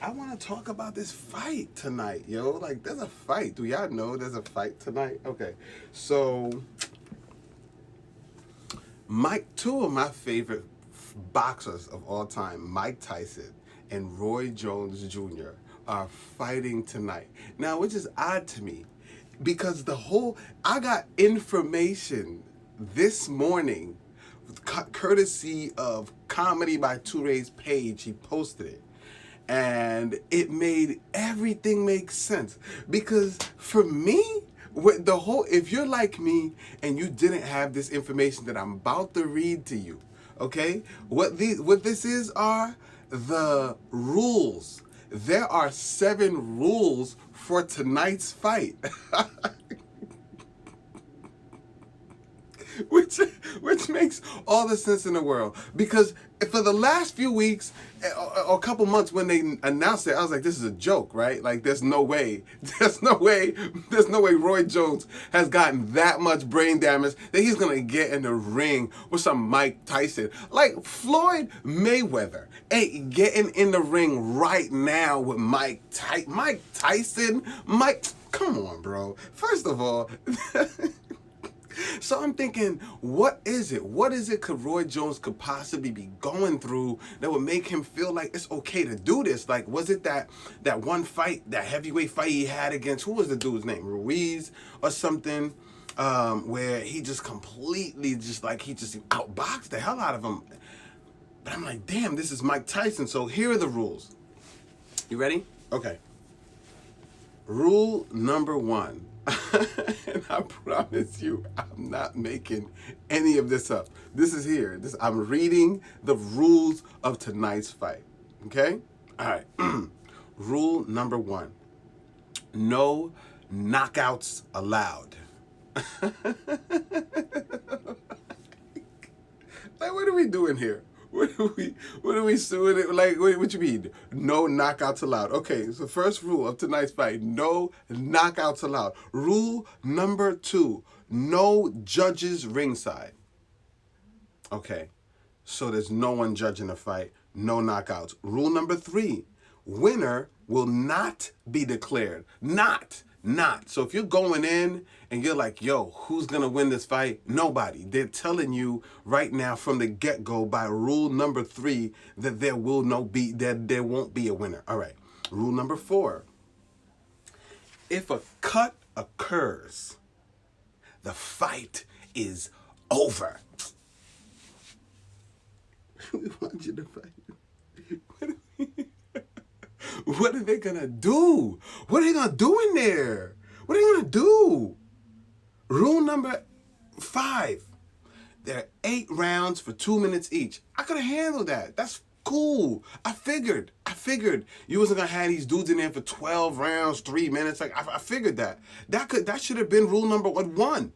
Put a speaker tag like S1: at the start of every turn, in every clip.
S1: I want to talk about this fight tonight, yo. Like, there's a fight. Do y'all know there's a fight tonight? Okay. So, two of my favorite boxers of all time, Mike Tyson and Roy Jones Jr., are fighting tonight. Now, which is odd to me because I got information this morning, courtesy of Comedy by Touré's page. He posted it. And it made everything make sense. Because for me, with the whole, if you're like me and you didn't have this information that I'm about to read to you, okay, what this is are the rules. There are 7 rules for tonight's fight. which which makes all the sense in the world, because for the last few weeks or a couple months when they announced it, I was like, this is a joke, right? Like, there's no way Roy Jones has gotten that much brain damage that he's gonna get in the ring with some Mike Tyson. Like, Floyd Mayweather ain't getting in the ring right now with Mike Tyson. Come on, bro. First of all, so I'm thinking, what is it? What is it could Roy Jones could possibly be going through that would make him feel like it's okay to do this? Like, was it that one fight, that heavyweight fight he had against, who was the dude's name? Ruiz or something, where he just completely he just outboxed the hell out of him. But I'm like, damn, this is Mike Tyson. So here are the rules. You ready? Okay. Rule number 1. And I promise you, I'm not making any of this up. This is here. I'm reading the rules of tonight's fight. Okay? All right. Rule number 1. No knockouts allowed. Like, what are we doing here? What are we suing it? Like, what you mean? No knockouts allowed. Okay, so first rule of tonight's fight, no knockouts allowed. Rule number 2, no judges ringside. Okay, so there's no one judging the fight, no knockouts. Rule number 3, winner will not be declared. Not. So if you're going in and you're like, yo, who's going to win this fight? Nobody. They're telling you right now from the get-go by rule number 3 that there won't be a winner. All right. Rule number 4. If a cut occurs, the fight is over. We want you to fight. What are they gonna do? What are they gonna do in there? What are they gonna do? Rule number 5. There are 8 rounds for 2 minutes each. I could have handled that. That's cool. I figured you wasn't gonna have these dudes in there for 12 rounds, 3 minutes. Like, I figured that. That should have been rule number 1.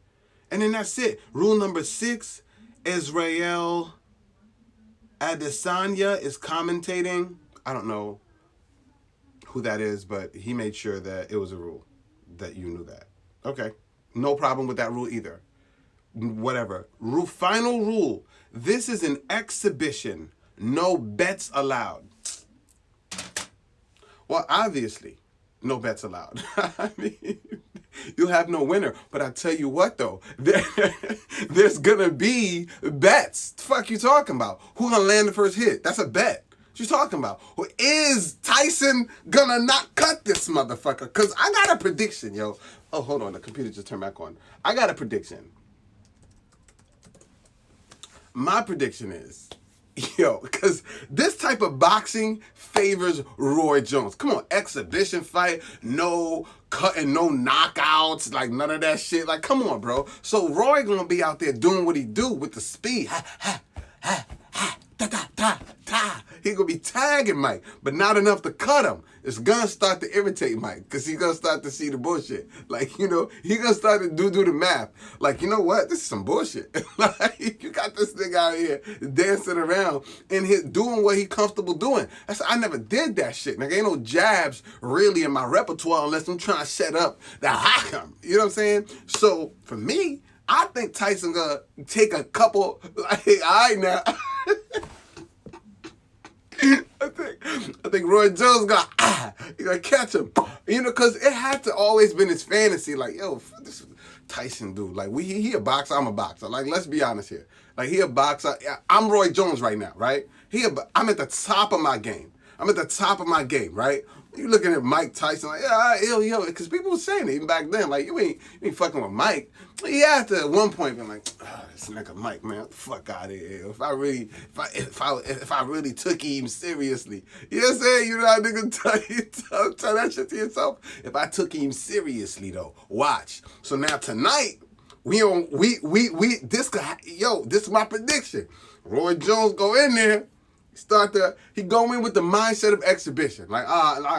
S1: And then that's it. Rule number 6, Israel Adesanya is commentating. I don't know who that is, but he made sure that it was a rule, that you knew that. Okay, no problem with that rule either. Whatever. Final rule. This is an exhibition. No bets allowed. Well, obviously, no bets allowed. I mean, you'll have no winner. But I tell you what, though, there's gonna be bets. The fuck you talking about? Who gonna land the first hit? That's a bet. What you talking about? Well, is Tyson gonna not cut this motherfucker? Because I got a prediction, yo. Oh, hold on. The computer just turned back on. I got a prediction. My prediction is, yo, because this type of boxing favors Roy Jones. Come on, exhibition fight, no cutting, no knockouts, like none of that shit. Like, come on, bro. So Roy gonna be out there doing what he do with the speed. Ha, ha, ha, ha, ta, ta, ta, ta. He gonna be tagging Mike, but not enough to cut him. It's gonna start to irritate Mike, because he's gonna start to see the bullshit. Like, you know, he gonna start to do the math. Like, you know what? This is some bullshit. Like, you got this nigga out here dancing around and doing what he comfortable doing. I never did that shit. Like, ain't no jabs really in my repertoire unless I'm trying to set up the hakam. You know what I'm saying? So, for me, I think Tyson gonna take a couple, like, all right now. I think Roy Jones he gonna catch him. Because it had to always been his fantasy. Like, yo, this Tyson dude. Like, he a boxer. I'm a boxer. Like, let's be honest here. Like, he a boxer. I'm Roy Jones right now, right? I'm at the top of my game. Right? You looking at Mike Tyson like, yeah, yo, because people were saying it even back then, like, you ain't fucking with Mike. He had to at one point be like, this nigga Mike, man, what the fuck out of here. If I really took him seriously, you know what I'm saying? You know how nigga tell that shit to yourself. If I took him seriously though, watch. So now tonight this is my prediction. Roy Jones go in there. He go in with the mindset of exhibition. Like,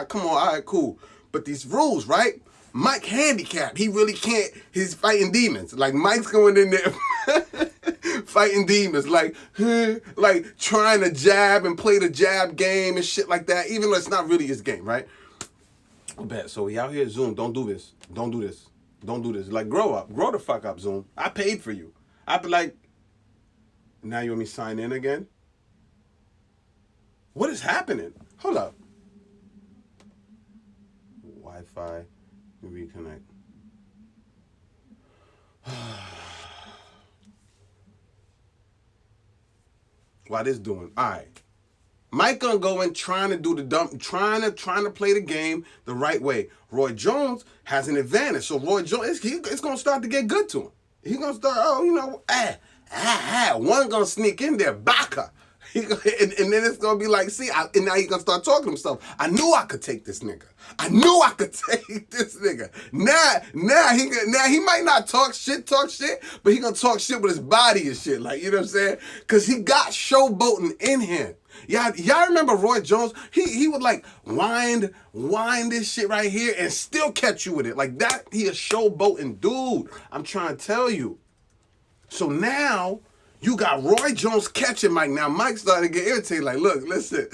S1: come on, all right, cool. But these rules, right? Mike handicapped. He really can't. He's fighting demons. Like, Mike's going in there fighting demons. Like trying to jab and play the jab game and shit like that, even though it's not really his game, right? I bet. So we out here, Zoom. Don't do this. Like, grow up. Grow the fuck up, Zoom. I paid for you. I'd be like, now you want me to sign in again? What is happening? Hold up. Wi-Fi, reconnect. Why this doing? All right. Mike gonna go in trying to do the dump, trying to play the game the right way. Roy Jones has an advantage, so Roy Jones, it's gonna start to get good to him. He's gonna start, one gonna sneak in there, Baka. And then it's gonna be like, and now he's gonna start talking to himself. I knew I could take this nigga. Now he might not talk shit, but he gonna talk shit with his body and shit. Like, you know what I'm saying? Cause he got showboating in him. Y'all remember Roy Jones? He would like wind this shit right here and still catch you with it. Like that, he a showboating dude. I'm trying to tell you. So now you got Roy Jones catching Mike. Now Mike's starting to get irritated. Like, look, listen.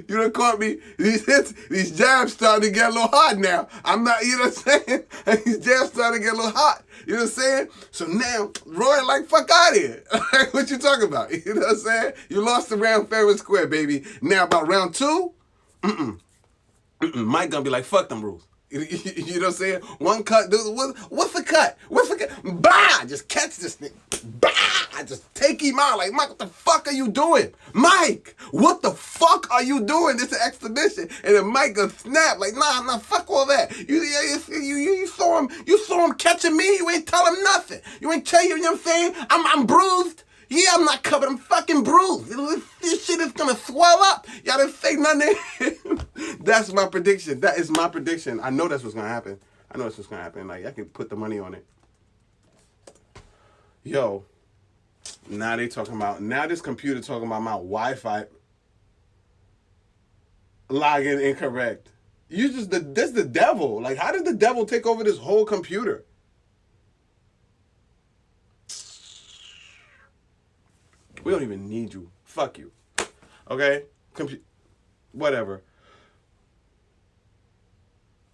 S1: You done caught me. These jabs starting to get a little hot now. I'm not, you know what I'm saying? These jabs starting to get a little hot. You know what I'm saying? So now, Roy like, fuck out of here. What you talking about? You know what I'm saying? You lost the round fair and square, baby. Now about round two, Mike gonna be like, fuck them rules. You know what I'm saying? One cut, dude. What's the cut? Bah! Just catch this nigga. Bah! Just take him out. Like, Mike, what the fuck are you doing? Mike, what the fuck are you doing? This is an exhibition. And then Mike gonna snap. Like, nah, fuck all that. You saw him catching me. You ain't tell him nothing. You ain't tell you know what I'm saying? I'm bruised. Yeah, I'm not covered. I'm fucking bruised. This shit is gonna swell up. Y'all didn't say nothing. That's my prediction. That is my prediction. I know that's what's gonna happen. Like, I can put the money on it. Yo, now this computer talking about my Wi-Fi login incorrect. That's the devil. Like, how did the devil take over this whole computer? We don't even need you. Fuck you. Okay? Whatever.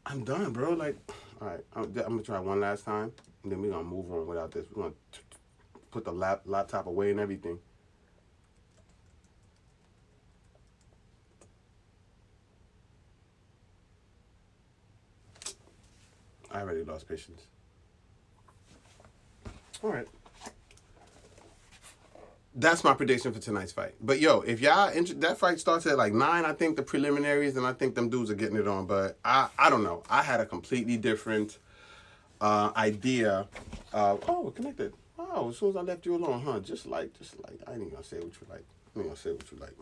S1: I'm done, bro. Like, all right. I'm going to try one last time. And then we're going to move on without this. We're going to put the laptop away and everything. I already lost patience. All right. That's my prediction for tonight's fight. But yo, if y'all that fight starts at like 9, I think the preliminaries, and I think them dudes are getting it on. But I don't know. I had a completely different idea. It connected. Oh, as soon as I left you alone, huh? Just like I ain't gonna say what you like.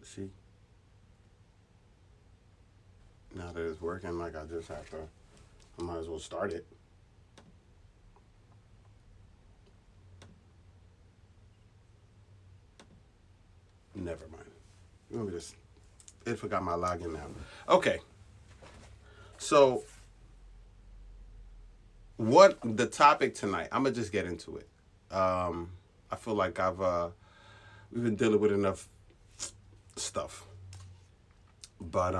S1: See. Now that it's working, like I might as well start it. Never mind. Let me just. It forgot my login now. Okay. So, what the topic tonight? I'm gonna just get into it. I feel like we've been dealing with enough stuff, but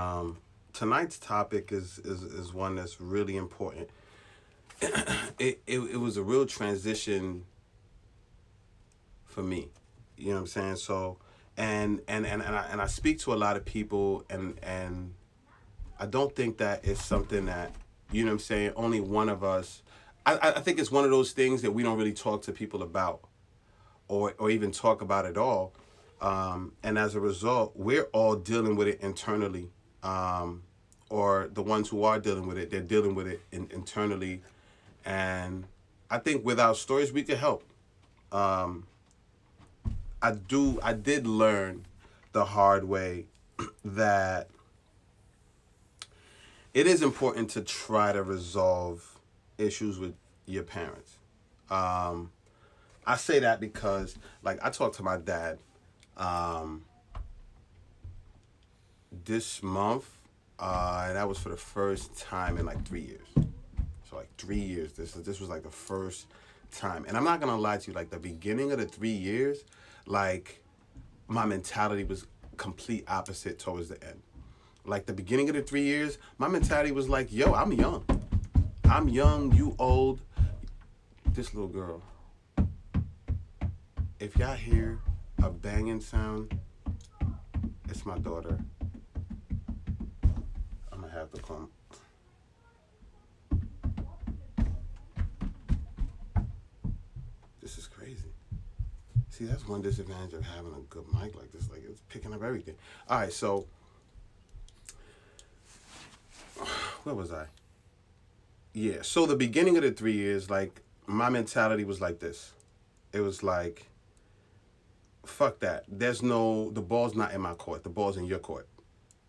S1: tonight's topic is one that's really important. It was a real transition for me. You know what I'm saying? So, and I speak to a lot of people, and I don't think that it's something that, you know what I'm saying, only one of us. I think it's one of those things that we don't really talk to people about, or even talk about at all. And as a result, we're all dealing with it internally. Or the ones who are dealing with it, they're dealing with it internally. And I think with our stories, we can help. Um, I did learn the hard way that it is important to try to resolve issues with your parents. Um, I say that because, like, I talked to my dad um, this month, and that was for the first time in like 3 years. So like 3 years. This was like the first time, and I'm not gonna lie to you. Like the beginning of the 3 years, like my mentality was complete opposite towards the end. Like the beginning of the 3 years, my mentality was like, "Yo, I'm young. I'm young. You old. This little girl. If y'all hear a banging sound, it's my daughter. I'm gonna have to come. This is crazy. See, that's one disadvantage of having a good mic like this. Like it's picking up everything. All right, so where was I? Yeah. So the beginning of the 3 years, like my mentality was like this. It was like, fuck that. The ball's not in my court. The ball's in your court.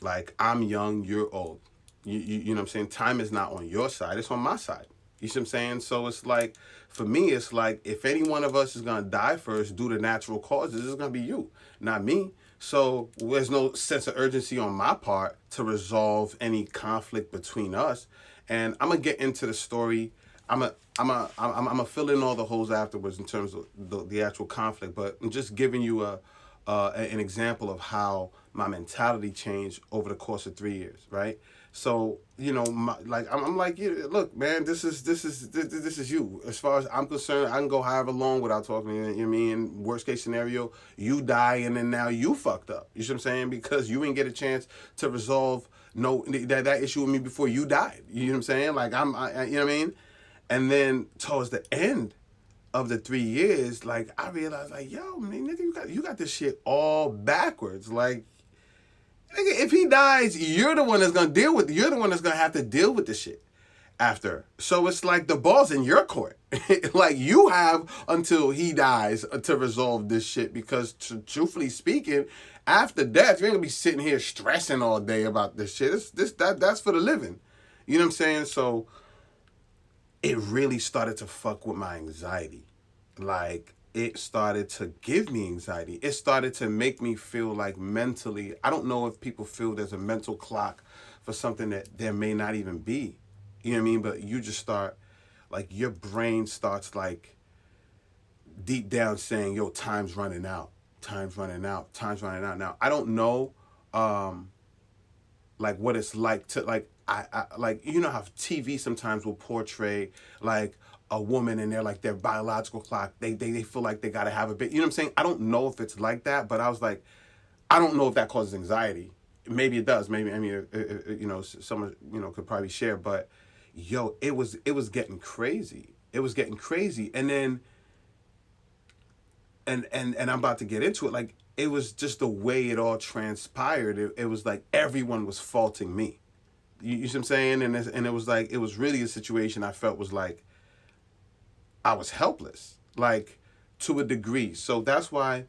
S1: Like I'm young, you're old. You know what I'm saying? Time is not on your side, it's on my side. You see what I'm saying? So it's like, for me, it's like if any one of us is gonna die first due to natural causes, it's gonna be you, not me. So there's no sense of urgency on my part to resolve any conflict between us. And I'm gonna get into the story. I'm gonna fill in all the holes afterwards in terms of the actual conflict. But I'm just giving you an example of how my mentality changed over the course of 3 years, right? So like I'm like, yeah, look, man, this is you. As far as I'm concerned, I can go however long without talking to you. You know what I mean? Worst case scenario, you die, and then now you fucked up. You see what I'm saying? Because you didn't get a chance to resolve that issue with me before you died. You know what I'm saying? Like you know what I mean? And then towards the end of the 3 years, like I realized, like, yo, man, nigga, you got this shit all backwards. Like, nigga, if he dies, you're the one that's gonna deal with. You're the one that's gonna have to deal with the shit after. So it's like the ball's in your court. Like you have until he dies to resolve this shit. Because truthfully speaking, after death, you ain't gonna be sitting here stressing all day about this shit. That's for the living. You know what I'm saying? So it really started to fuck with my anxiety. Like, it started to give me anxiety. It started to make me feel like mentally, I don't know if people feel there's a mental clock for something that there may not even be. You know what I mean? But you just start, like, your brain starts, like, deep down saying, yo, time's running out. Time's running out. Time's running out. Now, I don't know, like, what it's like to, like, I like, you know how TV sometimes will portray like a woman and they're like their biological clock. They feel like they gotta have a bit. You know what I'm saying? I don't know if it's like that, but I was like, I don't know if that causes anxiety. Maybe it does. Maybe, I mean, someone could probably share. But yo, it was getting crazy. It was getting crazy, and then and I'm about to get into it. Like it was just the way it all transpired. It was like everyone was faulting me. You see what I'm saying? And it was like, it was really a situation I felt was like, I was helpless, like to a degree. So that's why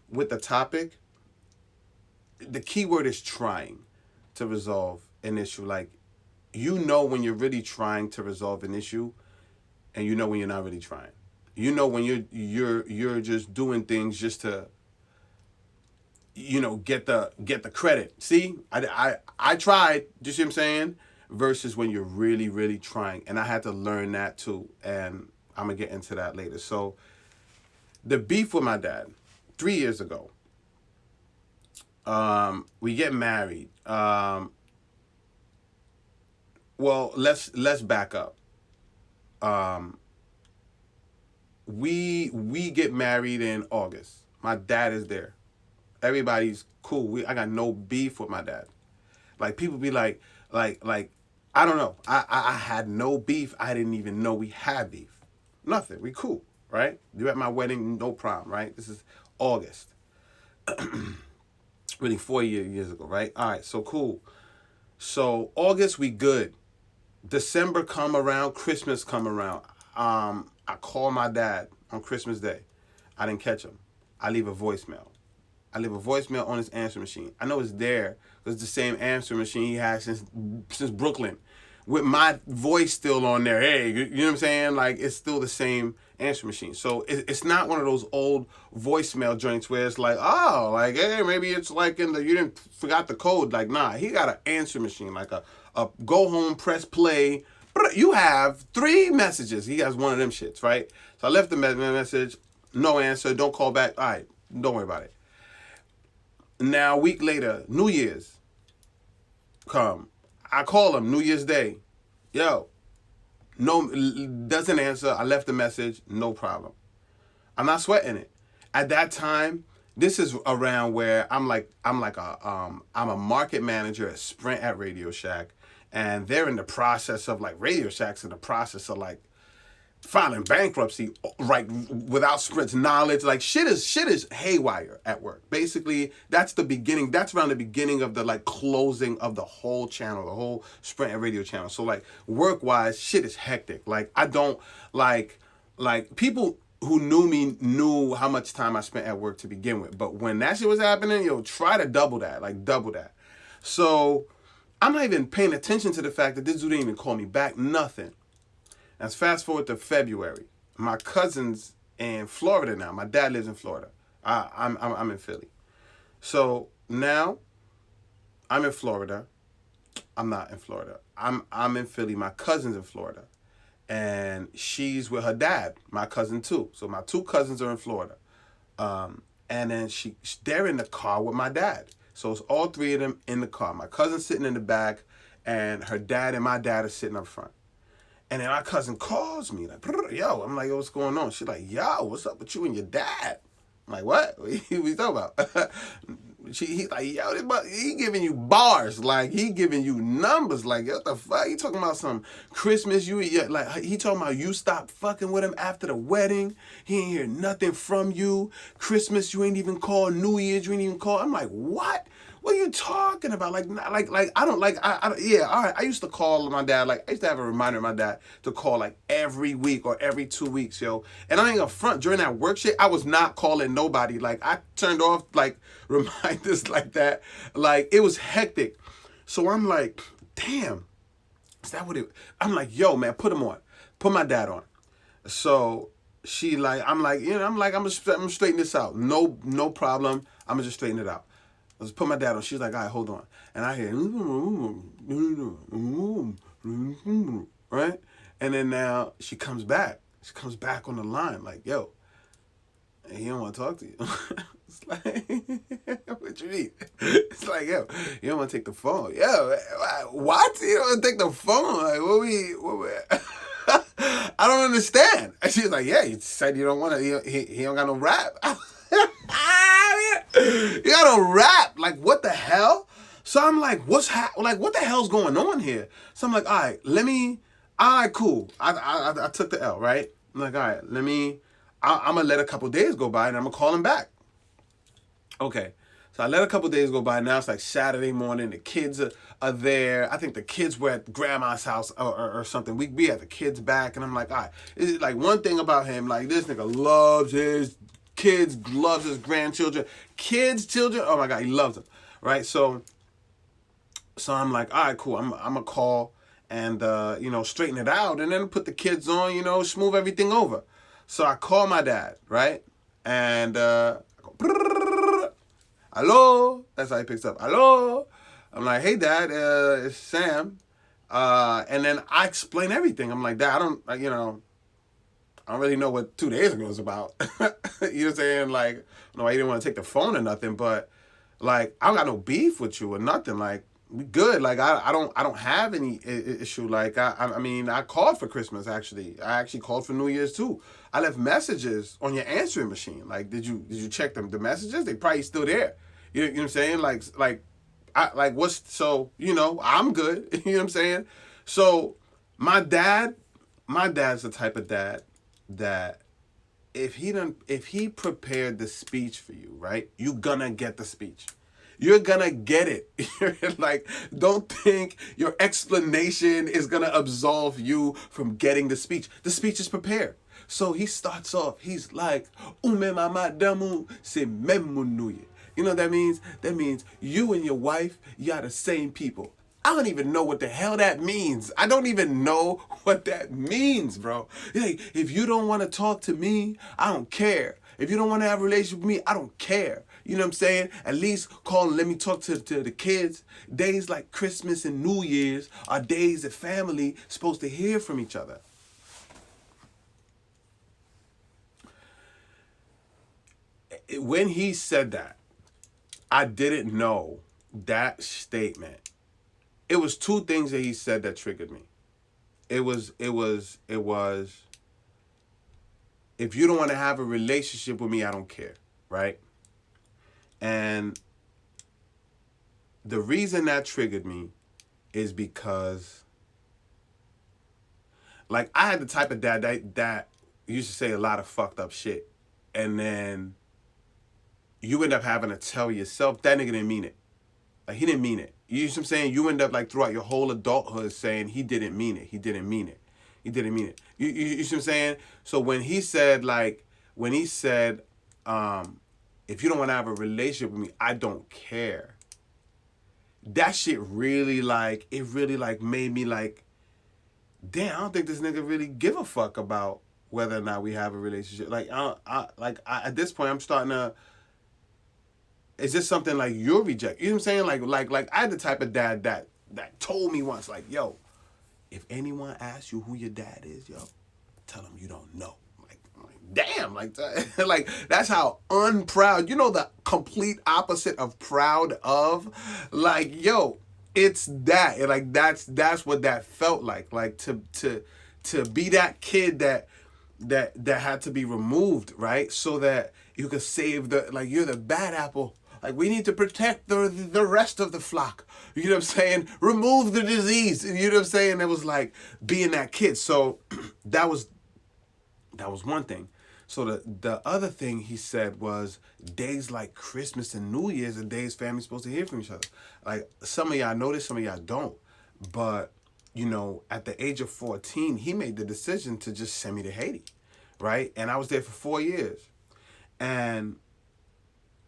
S1: with the topic, the key word is trying to resolve an issue. Like, when you're really trying to resolve an issue, and when you're not really trying. When you're just doing things just to get the credit. See, I tried. Do you see what I'm saying? Versus when you're really, really trying. And I had to learn that too. And I'm gonna get into that later. So the beef with my dad, 3 years ago. We get married. Well, let's back up. Um, we get married in August. My dad is there. Everybody's cool. I got no beef with my dad. Like people be like, I don't know. I had no beef. I didn't even know we had beef. Nothing. We cool, right? You at my wedding, no problem, right? This is August. Really 4 years ago, right? All right, so cool. So August we good. December come around, Christmas come around. I call my dad on Christmas Day. I didn't catch him. I leave a voicemail. I leave a voicemail on his answer machine. I know it's there because it's the same answer machine he had since Brooklyn, with my voice still on there. Hey, you know what I'm saying? Like it's still the same answer machine. So it's not one of those old voicemail joints where it's like, oh, like hey, maybe it's like in the you didn't forgot the code. Like nah, he got an answer machine, like a go home, press play. You have 3 messages. He has one of them shits, right? So I left the message, no answer, don't call back. All right, don't worry about it. Now, a week later, New Year's come. I call him New Year's Day. Yo, no, doesn't answer. I left a message, no problem. I'm not sweating it. At that time, this is around where I'm a market manager at Sprint at Radio Shack, and they're in the process of like Radio Shack's in the process of like filing bankruptcy, right, without Sprint's knowledge. Like shit is haywire at work. Basically, that's the beginning. That's around the beginning of the like closing of the whole channel, the whole Sprint and Radio channel. So like work wise, shit is hectic. Like I don't like people who knew me knew how much time I spent at work to begin with. But when that shit was happening, yo, try to double that, like double that. So I'm not even paying attention to the fact that this dude didn't even call me back, nothing. Let's fast forward to February. My cousin's in Florida now. My dad lives in Florida. I'm in Philly. So now I'm in Florida. I'm not in Florida. I'm in Philly. My cousin's in Florida. And she's with her dad, my cousin too. So my 2 cousins are in Florida. And then they're in the car with my dad. So it's all 3 of them in the car. My cousin's sitting in the back, and her dad and my dad are sitting up front. And then my cousin calls me, like, yo. I'm like, yo, what's going on? She's like, yo, what's up with you and your dad? I'm like, what? What you talking about? He's like, yo, he giving you bars. Like, he giving you numbers. Like, what the fuck? He talking about some Christmas. Like, he talking about you stopped fucking with him after the wedding. He ain't hear nothing from you. Christmas, you ain't even call. New Year's, you ain't even call. I'm like, what? What are you talking about? Like I don't like, yeah, all right. I used to call my dad, like, I used to have a reminder of my dad to call, like, every week or every 2 weeks, yo. And I ain't gonna front, during that work shit, I was not calling nobody. Like, I turned off, like, reminders like that. Like, it was hectic. So I'm like, damn, is that what it, I'm like, yo, man, put him on. Put my dad on. So she like, I'm like, you know, I'm gonna straighten this out. No problem. I'm gonna just straighten it out. I just put my dad on. She's like, all right, hold on. And I hear, right? And then now she comes back. She comes back on the line like, yo, he don't want to talk to you. It's like, what you mean? It's like, yo, you don't want to take the phone. Yo, what? You don't want to take the phone? Like, what we I don't understand. And she's like, yeah, you said you don't want to, he don't got no rap. You got a rap, like what the hell? So I'm like, what the hell's going on here? So I'm like, all right, cool. I took the L, right? I'm like, all right, I'm gonna let a couple days go by and I'm gonna call him back. Okay, so I let a couple days go by. Now it's like Saturday morning. The kids are there. I think the kids were at grandma's house or something. We had the kids back, and I'm like, all right. It's like one thing about him, like this nigga loves his kids, loves his grandchildren, children. Oh my God, he loves them, right? So I'm like, all right, cool. I'm gonna call and straighten it out, and then put the kids on, smooth everything over. So I call my dad, right? And I go, hello. That's how he picks up. Hello. I'm like, hey, Dad, it's Sam. And then I explain everything. I'm like, Dad, I don't really know what 2 days ago was about. You know what I'm saying? Like, no, I didn't want to take the phone or nothing, but like, I don't got no beef with you or nothing. Like, we good. Like, I don't have any issue. Like, I mean, I called for Christmas, actually. I actually called for New Year's, too. I left messages on your answering machine. Like, did you check them? The messages, they probably still there. You know what I'm saying? What's, so, I'm good. You know what I'm saying? So my dad's the type of dad that if he prepared the speech for you, right? You gonna get the speech. You're gonna get it. Like, don't think your explanation is gonna absolve you from getting the speech. The speech is prepared. So he starts off, he's like, Ume mama damu se memunuye. You know what that means? That means you and your wife, y'all the same people. I don't even know what the hell that means. I don't even know what that means, bro. Like, if you don't want to talk to me, I don't care. If you don't want to have a relationship with me, I don't care. You know what I'm saying? At least call and let me talk to the kids. Days like Christmas and New Year's are days that family is supposed to hear from each other. When he said that, I didn't know that statement. It was two things that he said that triggered me. It was, if you don't want to have a relationship with me, I don't care, right? And the reason that triggered me is because, like, I had the type of dad that used to say a lot of fucked up shit. And then you end up having to tell yourself, that nigga didn't mean it. Like, he didn't mean it. You know what I'm saying? You end up, like, throughout your whole adulthood saying, he didn't mean it. He didn't mean it. He didn't mean it. You see what I'm saying? So when he said, if you don't want to have a relationship with me, I don't care. That shit really, made me like, damn, I don't think this nigga really give a fuck about whether or not we have a relationship. Like, at this point, I'm starting to, is this something like you'll reject? You know what I'm saying? Like I had the type of dad that told me once, like, yo, if anyone asks you who your dad is, yo, tell them you don't know. Like damn, like that's how unproud. You know, the complete opposite of proud of. Like, yo, it's that. Like, that's what that felt like. Like, to be that kid that had to be removed, right? So that you could save you're the bad apple. Like, we need to protect the rest of the flock. You know what I'm saying? Remove the disease. You know what I'm saying? It was like being that kid. So that was one thing. So the other thing he said was days like Christmas and New Year's are days family's supposed to hear from each other. Like, some of y'all know this, some of y'all don't. But, at the age of 14, he made the decision to just send me to Haiti, right? And I was there for 4 years. And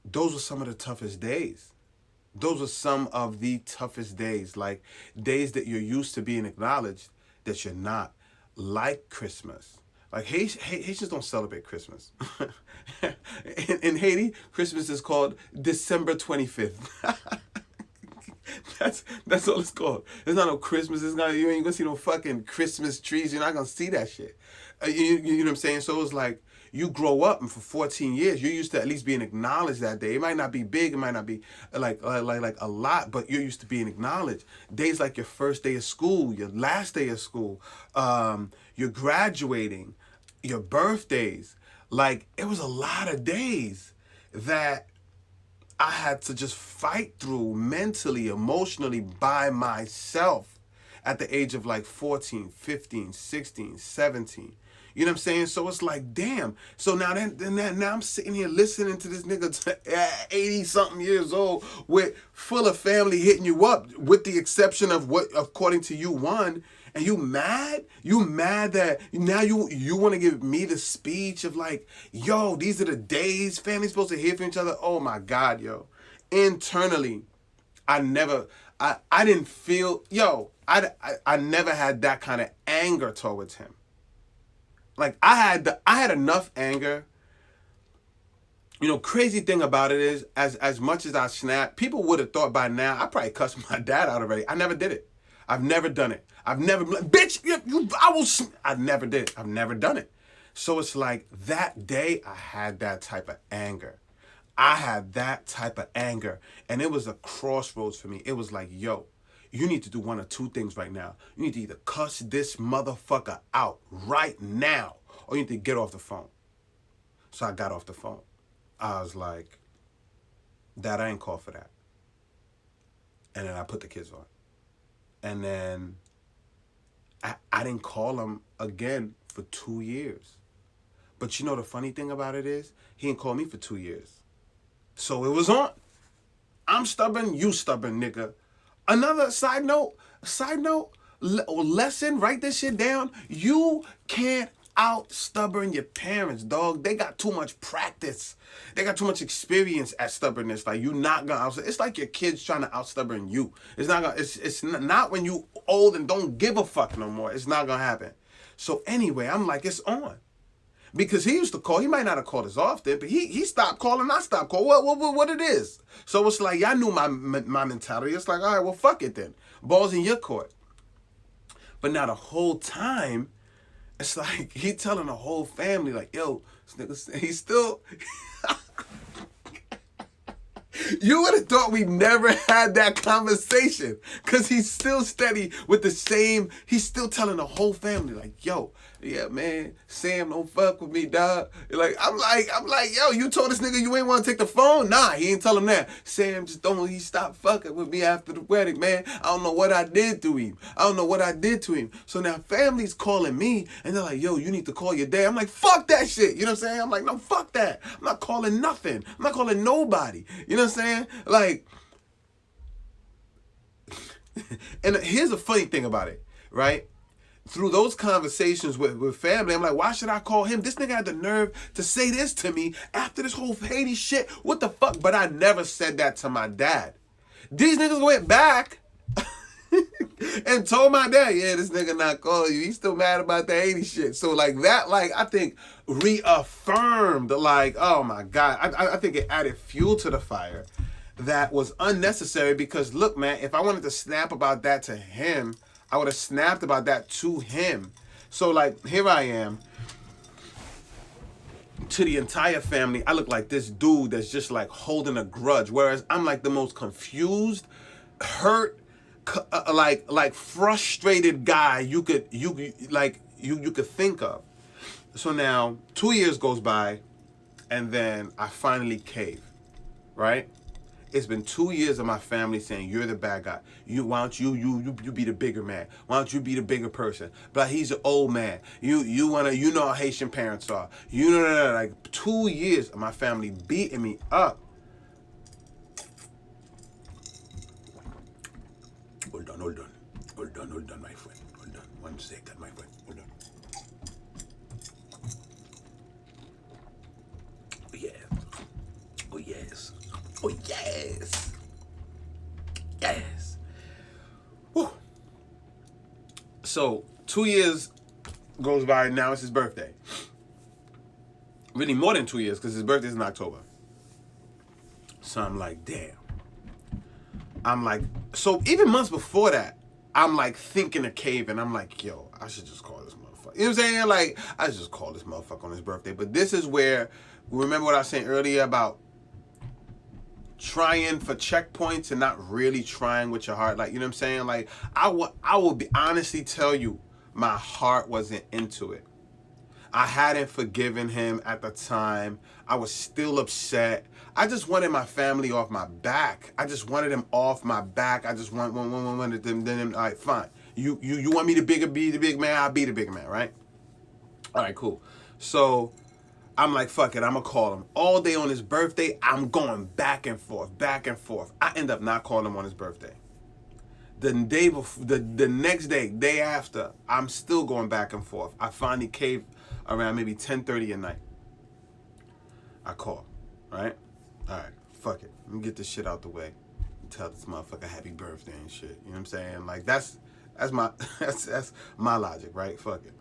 S1: those were some of the toughest days. Those were some of the toughest days. Like, days that you're used to being acknowledged that you're not. Like Christmas. Like, Haitians don't celebrate Christmas. in Haiti, Christmas is called December 25th. That's all it's called. There's not no Christmas. You ain't gonna see no fucking Christmas trees. You're not gonna see that shit. You know what I'm saying? So it's like, you grow up, and for 14 years, you're used to at least being acknowledged that day. It might not be big, it might not be like a lot, but you're used to being acknowledged. Days like your first day of school, your last day of school, you're graduating, your birthdays. Like, it was a lot of days that I had to just fight through mentally, emotionally by myself at the age of like 14, 15, 16, 17. You know what I'm saying? So it's like, damn. So now I'm sitting here listening to this nigga 80-something years old with full of family hitting you up, with the exception of what, according to you, won. And you mad? You mad that now you want to give me the speech of like, yo, these are the days family's supposed to hear from each other? Oh my God, yo. Internally, I didn't feel, I never had that kind of anger towards him. Like, I had enough anger. Crazy thing about it is, as much as I snap, people would have thought by now I probably cussed my dad out already. I never did it. I've never done it. I've never, bitch, I never did it. I've never done it. So it's like, that day I had that type of anger. And it was a crossroads for me. It was like, yo, you need to do one of two things right now. You need to either cuss this motherfucker out right now, or you need to get off the phone. So I got off the phone. I was like, Dad, I ain't call for that. And then I put the kids on. And then I didn't call him again for 2 years. But you know the funny thing about it is, he didn't call me for 2 years. So it was on. I'm stubborn, you stubborn, nigga. Another side note, lesson, write this shit down. You can't out stubborn your parents, dog. They got too much practice. They got too much experience at stubbornness. Like, you not gonna out. It's like your kids trying to out stubborn you. It's not gonna. It's not when you old and don't give a fuck no more. It's not gonna happen. So anyway, I'm like, it's on. Because he used to call. He might not have called as often, but he stopped calling. I stopped calling. What it is? So it's like, y'all knew my mentality. It's like, all right, well, fuck it then. Ball's in your court. But now the whole time, it's like he telling the whole family, like, yo, this nigga, he's still. You would have thought we never had that conversation, because he's still steady with the same. He's still telling the whole family, like, yo, yeah, man, Sam don't fuck with me, dog. Like, I'm like, yo, you told this nigga you ain't want to take the phone? Nah, he ain't tell him that. Sam just don't, he stopped fucking with me after the wedding, man. I don't know what I did to him. So now family's calling me, and they're like, yo, you need to call your dad. I'm like, fuck that shit. You know what I'm saying? I'm like, no, fuck that. I'm not calling nothing. I'm not calling nobody. You know what I'm saying? Like, and here's the funny thing about it, right? Through those conversations with family, I'm like, why should I call him? This nigga had the nerve to say this to me after this whole Haiti shit. What the fuck? But I never said that to my dad. These niggas went back and told my dad, yeah, this nigga not calling you. He's still mad about the Haiti shit. So like that, like, I think reaffirmed, like, oh my God. I think it added fuel to the fire that was unnecessary, because look, man, if I wanted to snap about that to him, I would have snapped about that to him. So like, here I am, to the entire family, I look like this dude that's just like holding a grudge, whereas I'm like the most confused, hurt, like frustrated guy you could think of. So now 2 years goes by, and then I finally cave, right? It's been 2 years of my family saying, you're the bad guy. Why don't you be the bigger man? Why don't you be the bigger person? But he's an old man. You know how Haitian parents are. You know, like 2 years of my family beating me up. Hold on, my friend. Hold on, 1 second, my friend. Hold on. Oh yeah. Oh yes. Oh yes. Yes. Whew. So 2 years goes by, now it's his birthday. Really more than 2 years, because his birthday's in October. So I'm like, damn. I'm like, so even months before that, I'm like thinking of caving. I'm like, yo, I should just call this motherfucker. You know what I'm saying? Like, I should just call this motherfucker on his birthday. But this is where, remember what I was saying earlier about trying for checkpoints and not really trying with your heart? Like, you know what I'm saying? Like, I will be honestly tell you, my heart wasn't into it. I hadn't forgiven him at the time. I was still upset. I just wanted my family off my back. I just wanted them off my back. I just wanted them. Then, all right, fine. You want me to be the big man? I'll be the big man, right? All right, cool. So I'm like, fuck it. I'm gonna call him all day on his birthday. I'm going back and forth. I end up not calling him on his birthday. The day before, the next day after, I'm still going back and forth. I finally caved around maybe 10:30 at night. I call, right? All right, fuck it. Let me get this shit out the way. Tell this motherfucker happy birthday and shit. You know what I'm saying? Like, that's my that's my logic, right? Fuck it.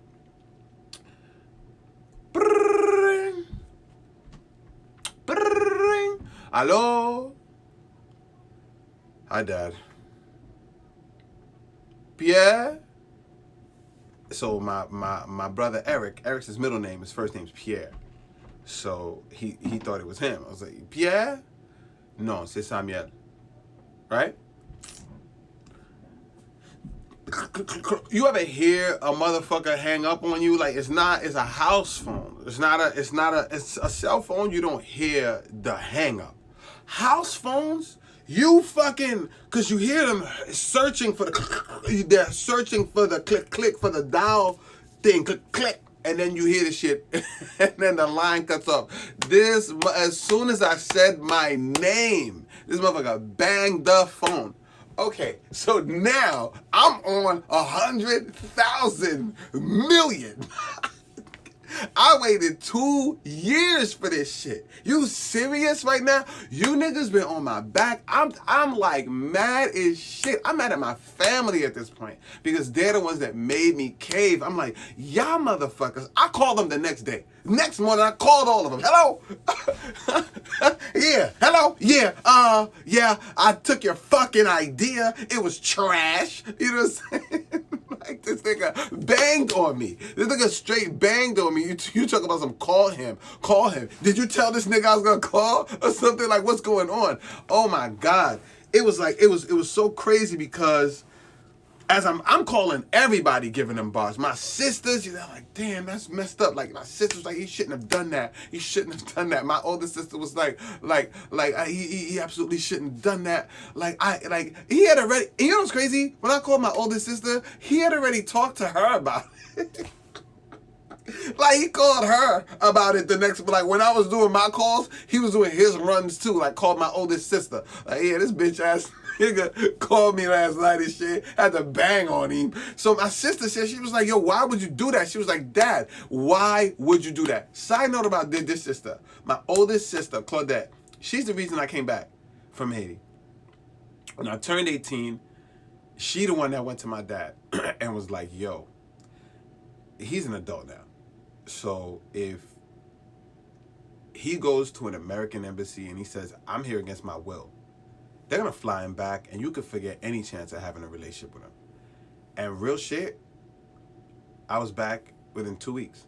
S1: Brrrring. Brrrring. Hello? Hi, Dad. Pierre? So my brother Eric's his middle name, his first name's Pierre. So he thought it was him. I was like, Pierre? No, c'est Samuel. Right? You ever hear a motherfucker hang up on you? Like it's a house phone. It's a cell phone. You don't hear the hang up. House phones, you fucking, cause you hear them searching for they're searching for the click for the dial thing, click, and then you hear the shit, and then the line cuts off. As soon as I said my name, this motherfucker banged the phone. Okay, so now I'm on 100,000 million. I waited 2 years for this shit. You serious right now? You niggas been on my back. I'm like mad as shit. I'm mad at my family at this point because they're the ones that made me cave. I'm like, y'all motherfuckers. I called them the next day. Next morning, I called all of them. Hello? Yeah. Hello? Yeah. Yeah, I took your fucking idea. It was trash. You know what I'm saying? Like, this nigga banged on me. This nigga straight banged on me. You talk about some call him. Did you tell this nigga I was gonna call or something? Like, what's going on? Oh my God. It was like, it was so crazy because as I'm calling everybody, giving them bars. My sisters, you know, like, damn, that's messed up. Like, my sister's like, he shouldn't have done that. He shouldn't have done that. My older sister was like, he absolutely shouldn't have done that. He had already, you know what's crazy? When I called my older sister, he had already talked to her about it. Like, he called her about it the next, like, when I was doing my calls, he was doing his runs too. Like, called my oldest sister. Like, yeah, this bitch ass nigga called me last night and shit. Had to bang on him. So my sister said, she was like, yo, why would you do that? She was like, Dad, why would you do that? Side note about this sister. My oldest sister, Claudette, she's the reason I came back from Haiti. When I turned 18, she the one that went to my dad and was like, yo, he's an adult now. So if he goes to an American embassy and he says, I'm here against my will, they're going to fly him back and you could forget any chance of having a relationship with him. And real shit, I was back within 2 weeks.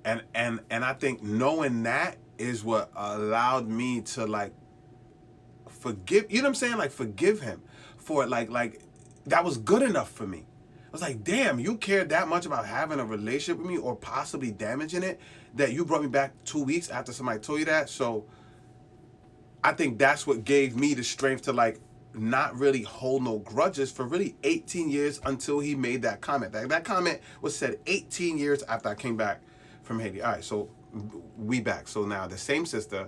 S1: And I think knowing that is what allowed me to like forgive, you know what I'm saying? Like forgive him for it. Like that was good enough for me. I was like, damn, you cared that much about having a relationship with me or possibly damaging it that you brought me back 2 weeks after somebody told you that. So I think that's what gave me the strength to like not really hold no grudges for really 18 years until he made that comment. That comment was said 18 years after I came back from Haiti. All right, so we back. So now the same sister,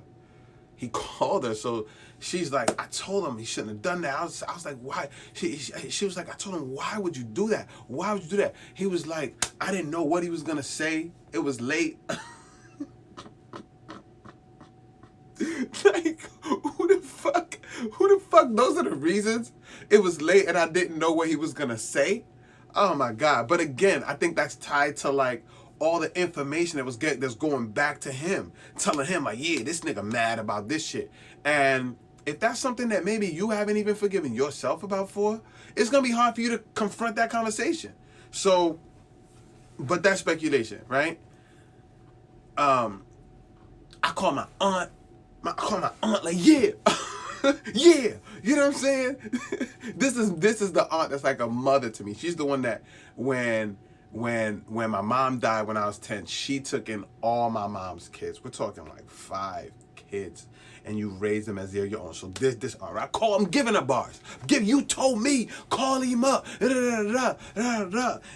S1: he called her. So she's like, I told him he shouldn't have done that. I was like, why? She was like, I told him, why would you do that? Why would you do that? He was like, I didn't know what he was going to say. It was late. Like, who the fuck? Those are the reasons. It was late and I didn't know what he was going to say. Oh my God. But again, I think that's tied to like all the information that's going back to him, telling him like, yeah, this nigga mad about this shit. And if that's something that maybe you haven't even forgiven yourself about it's going to be hard for you to confront that conversation. So, but that's speculation, right? I call my aunt like, yeah, yeah, you know what I'm saying? This is the aunt that's like a mother to me. She's the one that when my mom died when I was 10, she took in all my mom's kids. We're talking like 5 kids, and you raise them as they're your own. So this aunt, I call him, giving her bars. You told me, call him up, and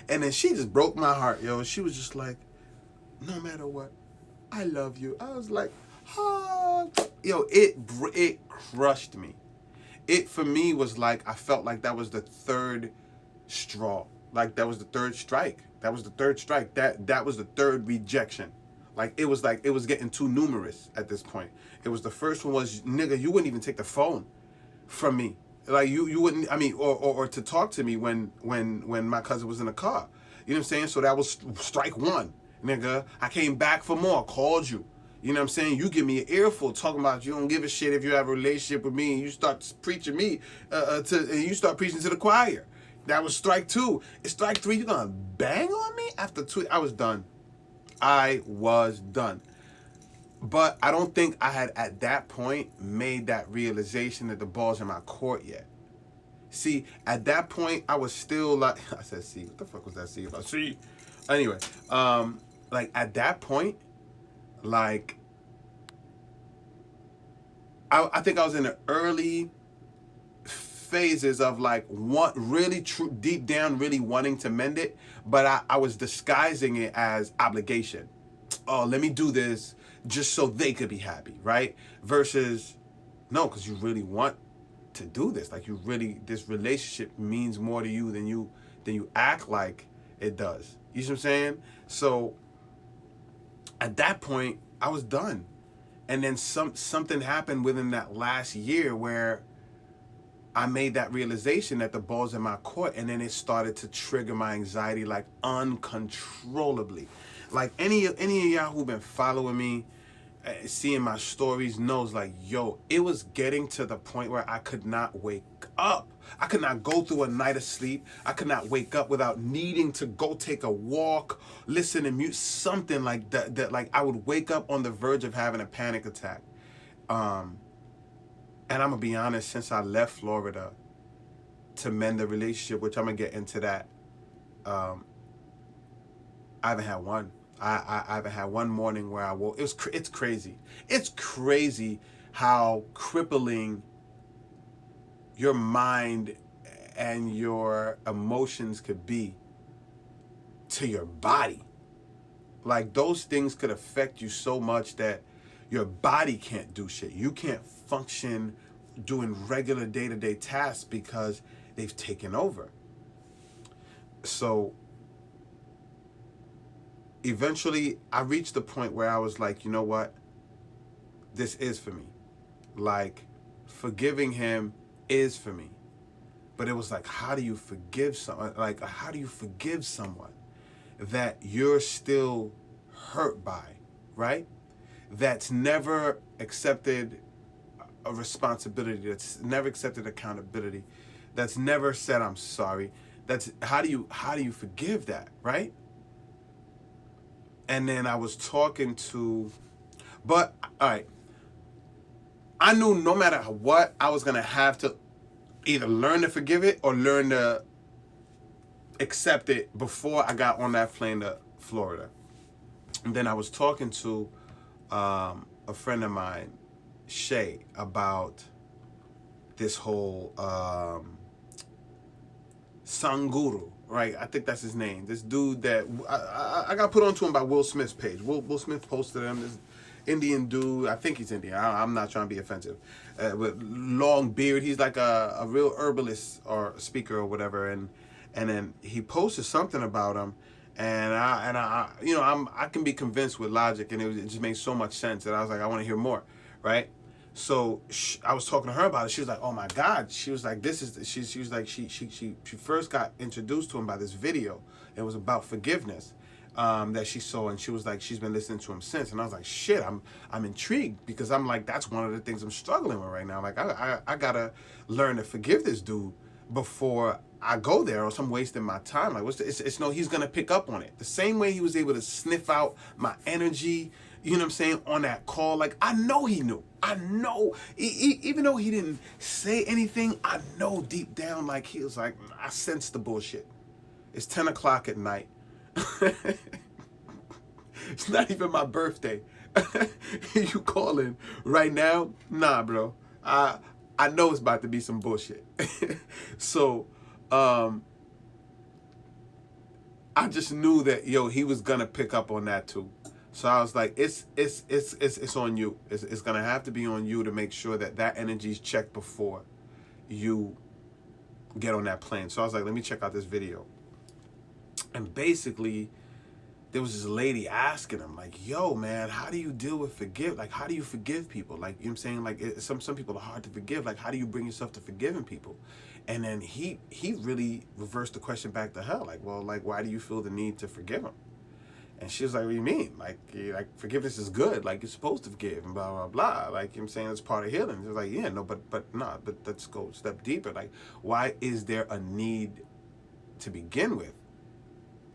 S1: then she just broke my heart, yo. She was just like, no matter what, I love you. I was like, oh, yo, it crushed me. It for me was like I felt like that was the third straw. Like that was the third strike. That was the third strike. That was the third rejection. Like it was getting too numerous at this point. It was the first one was, nigga, you wouldn't even take the phone from me. Like you wouldn't, I mean, or to talk to me when my cousin was in the car. You know what I'm saying? So that was strike 1. Nigga, I came back for more, called you. You know what I'm saying? You give me an earful talking about you don't give a shit if you have a relationship with me and you start preaching me and you start preaching to the choir. That was strike 2. It's strike 3. You gonna bang on me? After 2, I was done. But I don't think I had at that point made that realization that the ball's in my court yet. See, at that point, I was still like, I said, see, what the fuck was that see about? See, anyway, like at that point, like I think I was in the early phases of like want really true deep down really wanting to mend it, but I was disguising it as obligation. Oh, let me do this just so they could be happy, right? Versus no, because you really want to do this. Like you really, this relationship means more to you than you act like it does. You see what I'm saying? So at that point, I was done. And then something happened within that last year where I made that realization that the ball's in my court, and then it started to trigger my anxiety like uncontrollably. Like any of y'all who've been following me, seeing my stories knows like, yo, it was getting to the point where I could not wake up. I could not go through a night of sleep. I could not wake up without needing to go take a walk, listen to music, something like that. That like I would wake up on the verge of having a panic attack. And I'm gonna be honest, since I left Florida to mend the relationship, which I'm gonna get into that, I haven't had one. I haven't had one morning where I woke. It's crazy. It's crazy how crippling your mind and your emotions could be to your body. Like those things could affect you so much that your body can't do shit. You can't function doing regular day-to-day tasks because they've taken over. So eventually I reached the point where I was like, you know what? This is for me. Like forgiving him is for me. But it was like, how do you forgive someone? Like, how do you forgive someone that you're still hurt by, right? That's never accepted a responsibility, that's never accepted accountability, that's never said I'm sorry. That's how do you forgive that, right? And then I was talking to, but all right, I knew no matter what, I was gonna have to either learn to forgive it or learn to accept it before I got on that plane to Florida. And then I was talking to a friend of mine, Shay, about this whole Sanguru, right? I think that's his name. This dude that I got put onto him by Will Smith's page. Will Smith posted him. This Indian dude. I think he's Indian. I'm not trying to be offensive. With long beard. He's like a real herbalist or speaker or whatever. And then he posted something about him. And I you know, I can be convinced with logic, and it just makes so much sense that I was like, I want to hear more, right? So I was talking to her about it. She was like, "Oh my God!" She was like, "This is." She was like, she first got introduced to him by this video. It was about forgiveness that she saw, and she was like, she's been listening to him since. And I was like, "Shit, I'm intrigued," because I'm like, that's one of the things I'm struggling with right now. Like, I gotta learn to forgive this dude before I go there, or else I'm wasting my time. Like, it's no, he's gonna pick up on it. The same way he was able to sniff out my energy, you know what I'm saying, on that call. Like, I know he knew. I know, even though he didn't say anything, I know deep down, like, he was like, I sense the bullshit. It's 10 o'clock at night. It's not even my birthday. You calling right now? Nah, bro. I know it's about to be some bullshit. So, I just knew that, yo, he was gonna pick up on that too. So I was like, it's on you. It's gonna have to be on you to make sure that energy's checked before you get on that plane. So I was like, let me check out this video. And basically, there was this lady asking him, like, yo, man, how do you deal with like, how do you forgive people? Like, you know what I'm saying? Like, some people are hard to forgive. Like, how do you bring yourself to forgiving people? And then he really reversed the question back to her. Like, well, like, why do you feel the need to forgive him? And she was like, what do you mean? Like forgiveness is good. Like, you're supposed to forgive and blah, blah, blah. Like, you know what I'm saying? It's part of healing. She was like, yeah, no, but let's go a step deeper. Like, why is there a need to begin with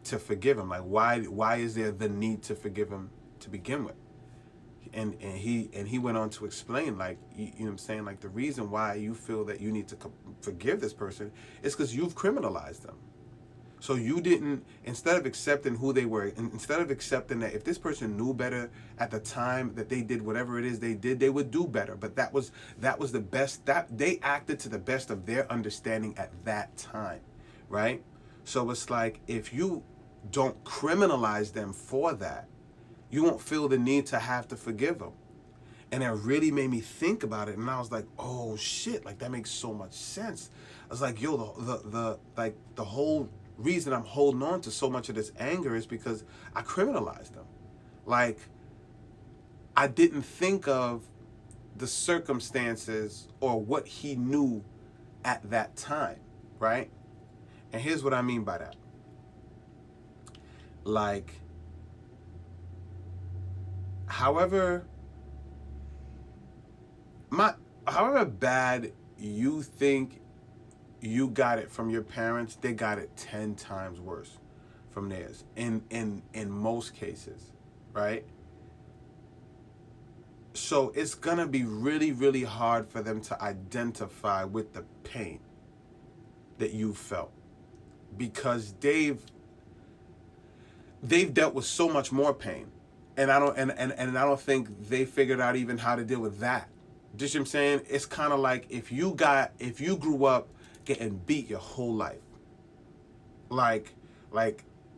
S1: to forgive him? Like, why is there the need to forgive him to begin with? And he went on to explain, like, you know what I'm saying, like, the reason why you feel that you need to forgive this person is because you've criminalized them. So you didn't, instead of accepting who they were, instead of accepting that if this person knew better at the time that they did whatever it is they did, they would do better. But that was the best, that they acted to the best of their understanding at that time, right? So it's like, if you don't criminalize them for that, you won't feel the need to have to forgive them. And it really made me think about it, and I was like, oh shit, like, that makes so much sense. I was like, yo, the whole reason I'm holding on to so much of this anger is because I criminalized them. Like, I didn't think of the circumstances or what he knew at that time, right? And here's what I mean by that. Like, however bad you think you got it from your parents, they got it 10 times worse from theirs in most cases, right? So it's gonna be really, really hard for them to identify with the pain that you felt, because they've dealt with so much more pain, and I don't think they figured out even how to deal with that. Just, you know what I'm saying? It's kind of like, if you grew up getting beat your whole life, like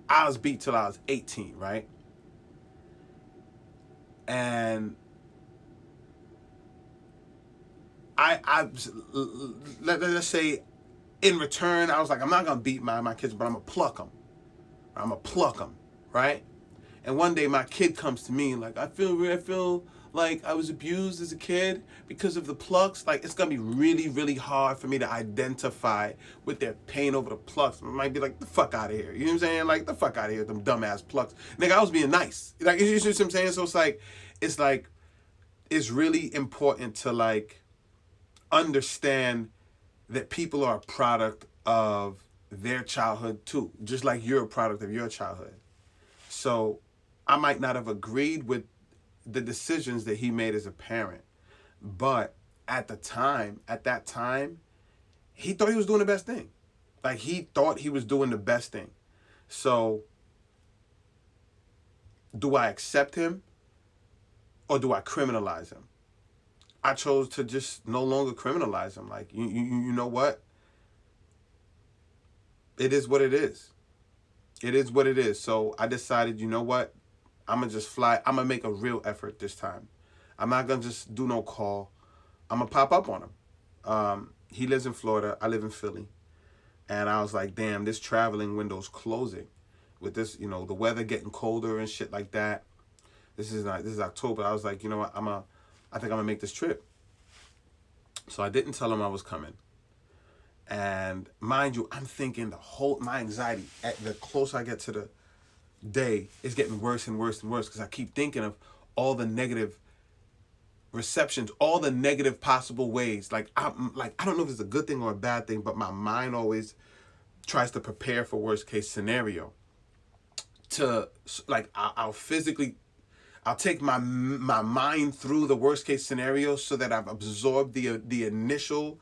S1: I was beat till I was 18, right? And let's say, in return, I was like, I'm not gonna beat my kids, but I'm gonna pluck them. Right? And one day my kid comes to me like, I feel like I was abused as a kid because of the plucks. Like, it's gonna be really, really hard for me to identify with their pain over the plucks. I might be like, the fuck out of here. You know what I'm saying? Like, the fuck out of here, them dumbass plucks. Nigga, I was being nice. Like, you know what I'm saying? So it's like, it's really important to, like, understand that people are a product of their childhood too, just like you're a product of your childhood. So I might not have agreed with the decisions that he made as a parent, but at that time, he thought he was doing the best thing. Like, he thought he was doing the best thing. So do I accept him, or do I criminalize him? I chose to just no longer criminalize him. Like, you know what? It is what it is. It is what it is. So I decided, you know what? I'm going to just fly. I'm going to make a real effort this time. I'm not going to just do no call. I'm going to pop up on him. He lives in Florida. I live in Philly. And I was like, damn, this traveling window's closing. With this, the weather getting colder and shit like that. This is October. I was like, you know what? I think I'm going to make this trip. So I didn't tell him I was coming. And mind you, I'm thinking my anxiety, the closer I get to the day, is getting worse and worse and worse, because I keep thinking of all the negative receptions, all the negative possible ways. Like, I don't know if it's a good thing or a bad thing, but my mind always tries to prepare for worst case scenario. I'll take my mind through the worst case scenario, so that I've absorbed the initial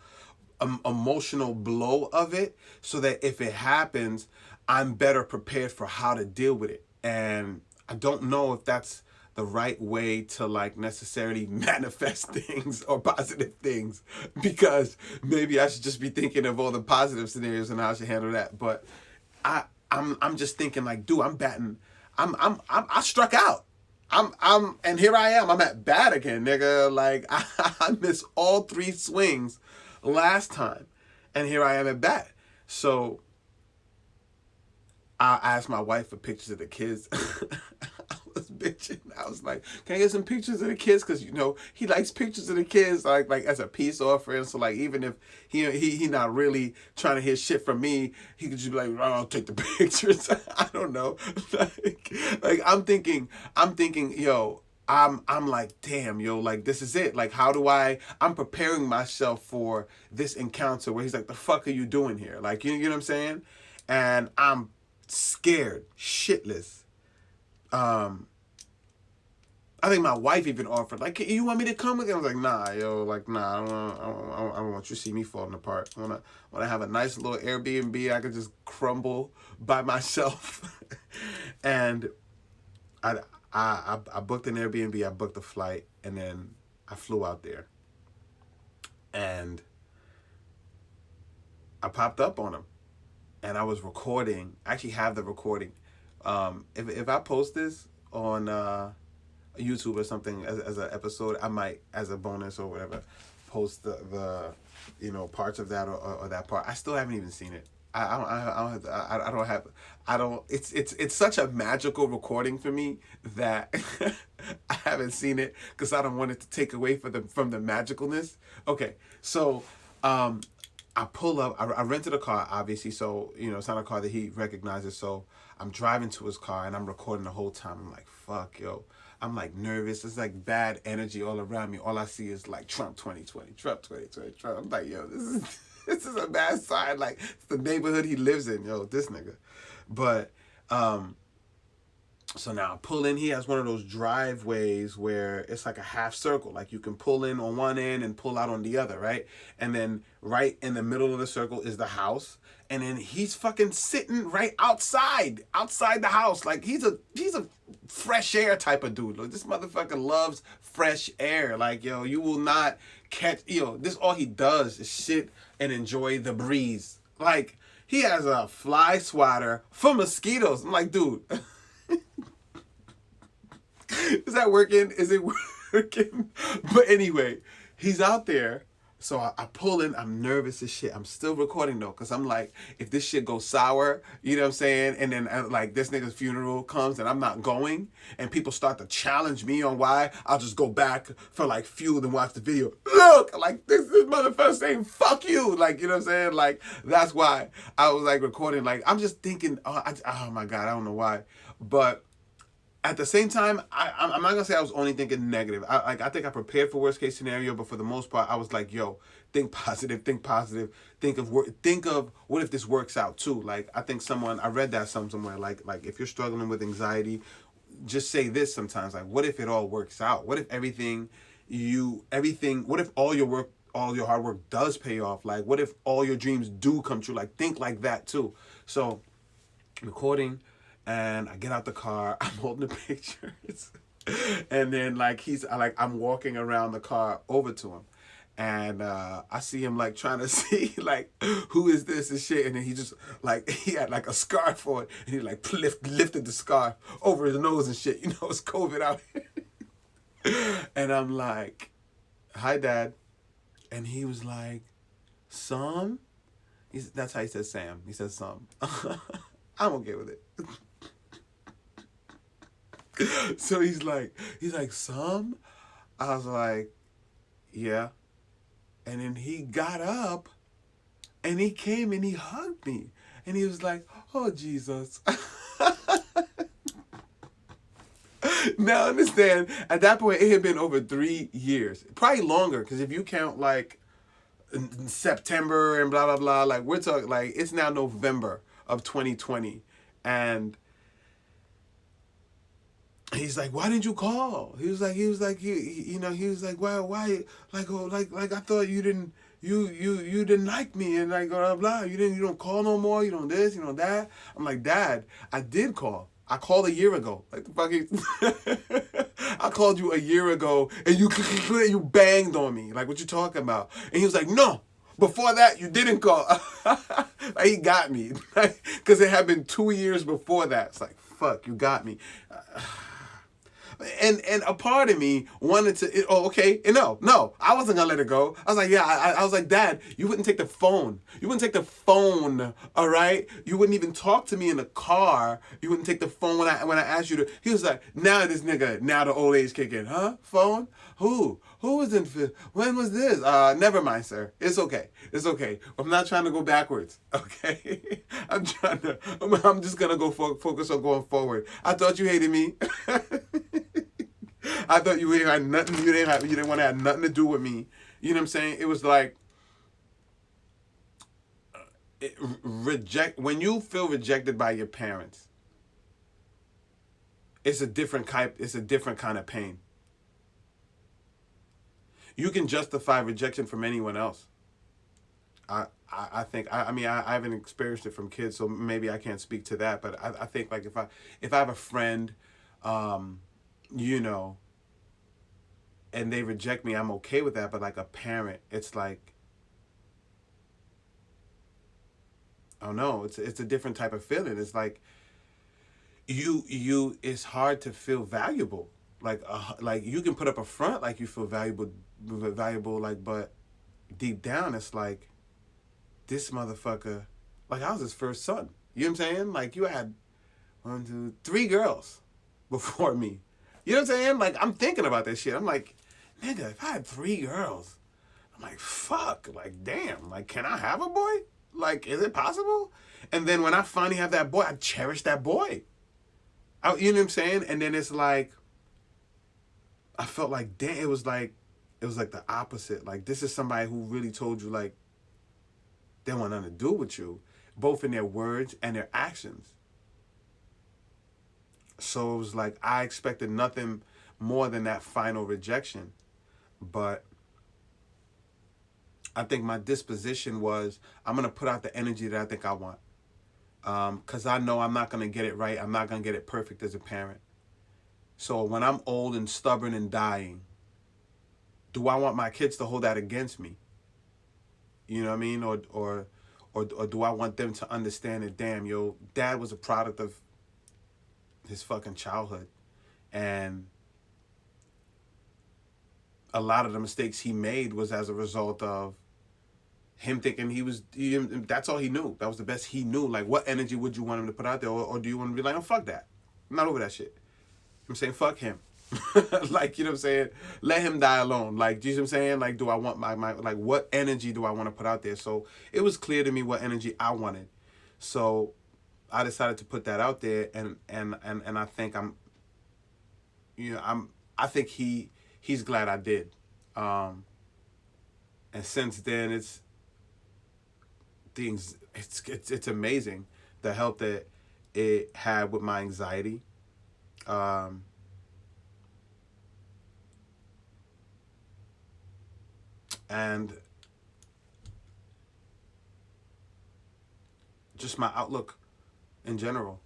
S1: emotional blow of it, so that if it happens, I'm better prepared for how to deal with it. And I don't know if that's the right way to, like, necessarily manifest things or positive things, because maybe I should just be thinking of all the positive scenarios and how I should handle that. But I'm just thinking, like, dude, I struck out. And here I am. I'm at bat again, nigga. Like, I missed all 3 swings last time, and here I am at bat. So I asked my wife for pictures of the kids. I was bitching. I was like, can I get some pictures of the kids? Because, he likes pictures of the kids, like as a peace offering. So, like, even if he not really trying to hear shit from me, he could just be like, oh, I'll take the pictures. I don't know. like I'm thinking, yo, I'm like, damn, yo, like, this is it. Like, I'm preparing myself for this encounter where he's like, the fuck are you doing here? Like, you know what I'm saying? And I'm scared shitless. I think my wife even offered, like, you want me to come with you? I was like, nah, yo, like, nah, I don't want you to see me falling apart. I want to have a nice little Airbnb I could just crumble by myself. And I, I booked an Airbnb, I booked a flight, and then I flew out there. And I popped up on him. And I was recording. I actually have the recording. If I post this on YouTube or something as an episode, I might, as a bonus or whatever, post the parts of that or that part. I still haven't even seen it. I don't. It's such a magical recording for me that I haven't seen it because I don't want it to take away from the magicalness. Okay, so I pull up. I rented a car, obviously, so it's not a car that he recognizes. So I'm driving to his car and I'm recording the whole time. I'm like, fuck, yo. I'm like nervous. It's like bad energy all around me. All I see is like Trump 2020, Trump 2020, Trump. I'm like, yo, this is a bad sign. Like, it's the neighborhood he lives in, yo, this nigga. But so now I pull in. He has one of those driveways where it's like a half circle. Like you can pull in on one end and pull out on the other, right? And then right in the middle of the circle is the house. And then he's fucking sitting right outside the house. Like he's a fresh air type of dude. Like, this motherfucker loves fresh air. Like, yo, you will not catch, this all he does is sit and enjoy the breeze. Like, he has a fly swatter for mosquitoes. I'm like, dude. Is that working? Is it working? But anyway, he's out there. So I pull in. I'm nervous as shit. I'm still recording though, because I'm like, if this shit goes sour, you know what I'm saying? And then like this nigga's funeral comes and I'm not going, and people start to challenge me on why, I'll just go back for like fuel and watch the video. Look, like this motherfucker saying fuck you, like, you know what I'm saying? Like, that's why I was like recording. Like, I'm just thinking, oh my God, I don't know why, but at the same time, I'm not gonna say I was only thinking negative. I think I prepared for worst case scenario, but for the most part, I was like, yo, think positive, think positive, think of what if this works out too. Like, I think I read that somewhere, like if you're struggling with anxiety, just say this sometimes, like, what if it all works out? What if what if all your hard work does pay off? Like, what if all your dreams do come true? Like, think like that too. So, recording. And I get out the car, I'm holding the pictures. And then I'm walking around the car over to him. And I see him like trying to see like, who is this and shit. And then he just like, he had like a scarf on, and he like lifted the scarf over his nose and shit. It's COVID out here. And I'm like, hi, Dad. And he was like, Sam? That's how he says Sam. He says Sam. I'm okay with it. So he's like, some? I was like, yeah. And then he got up and he came and he hugged me. And he was like, oh, Jesus. Now understand, at that point, it had been over 3 years. Probably longer, because if you count like September and blah, blah, blah, like we're talking, like it's now November of 2020. And he's like, why didn't you call? He was like, why, like I thought you didn't like me, and like blah blah. You don't call no more. You don't this, you don't that. I'm like, Dad, I did call. I called a year ago. Like the fucking, I called you a year ago, and you banged on me. Like, what you talking about? And he was like, no. Before that, you didn't call. Like, he got me, because it had been 2 years before that. It's like, fuck, you got me. And a part of me wanted to, okay, and no, I wasn't gonna let it go. I was like, yeah, I was like, Dad, you wouldn't take the phone. You wouldn't take the phone, all right? You wouldn't even talk to me in the car. You wouldn't take the phone when I asked you to. He was like, now this nigga, now the old age kick in, huh? Phone? Who was in, when was this? Never mind, sir. It's okay. I'm not trying to go backwards, okay? I'm just gonna go focus on going forward. I thought you hated me. I thought you had nothing. You didn't want to have nothing to do with me. You know what I'm saying? It was like when you feel rejected by your parents. It's a different kind of pain. You can justify rejection from anyone else. I think I mean I haven't experienced it from kids, so maybe I can't speak to that. But I think like if I have a friend, um, you know, and they reject me, I'm okay with that. But like a parent, it's like I don't know. It's a different type of feeling. It's like you. It's hard to feel valuable. Like you can put up a front like you feel valuable. Like, but deep down, it's like this motherfucker. Like I was his first son. You know what I'm saying? Like you had one, two, three girls before me. You know what I'm saying? Like I'm thinking about that shit. I'm like, nigga, if I had three girls, I'm like, fuck, like damn, like can I have a boy? Like, is it possible? And then when I finally have that boy, I cherish that boy. You know what I'm saying? And then it's like, I felt like, damn, it was like the opposite. Like, this is somebody who really told you, like, they want nothing to do with you, both in their words and their actions. So it was like, I expected nothing more than that final rejection. But I think my disposition was, I'm going to put out the energy that I think I want. Because I know I'm not going to get it right. I'm not going to get it perfect as a parent. So when I'm old and stubborn and dying, do I want my kids to hold that against me? You know what I mean? Or do I want them to understand that, damn, yo, dad was a product of his fucking childhood. And a lot of the mistakes he made was as a result of him thinking that's all he knew. That was the best he knew. Like, what energy would you want him to put out there? Or do you want to be like, oh, fuck that. I'm not over that shit. I'm saying, fuck him. Like, you know what I'm saying? Let him die alone. Like, you know what I'm saying? Like, do I want my like, what energy do I want to put out there? So it was clear to me what energy I wanted. So I decided to put that out there, and I think I think he's glad I did. And since then it's amazing the help that it had with my anxiety. And just my outlook in general.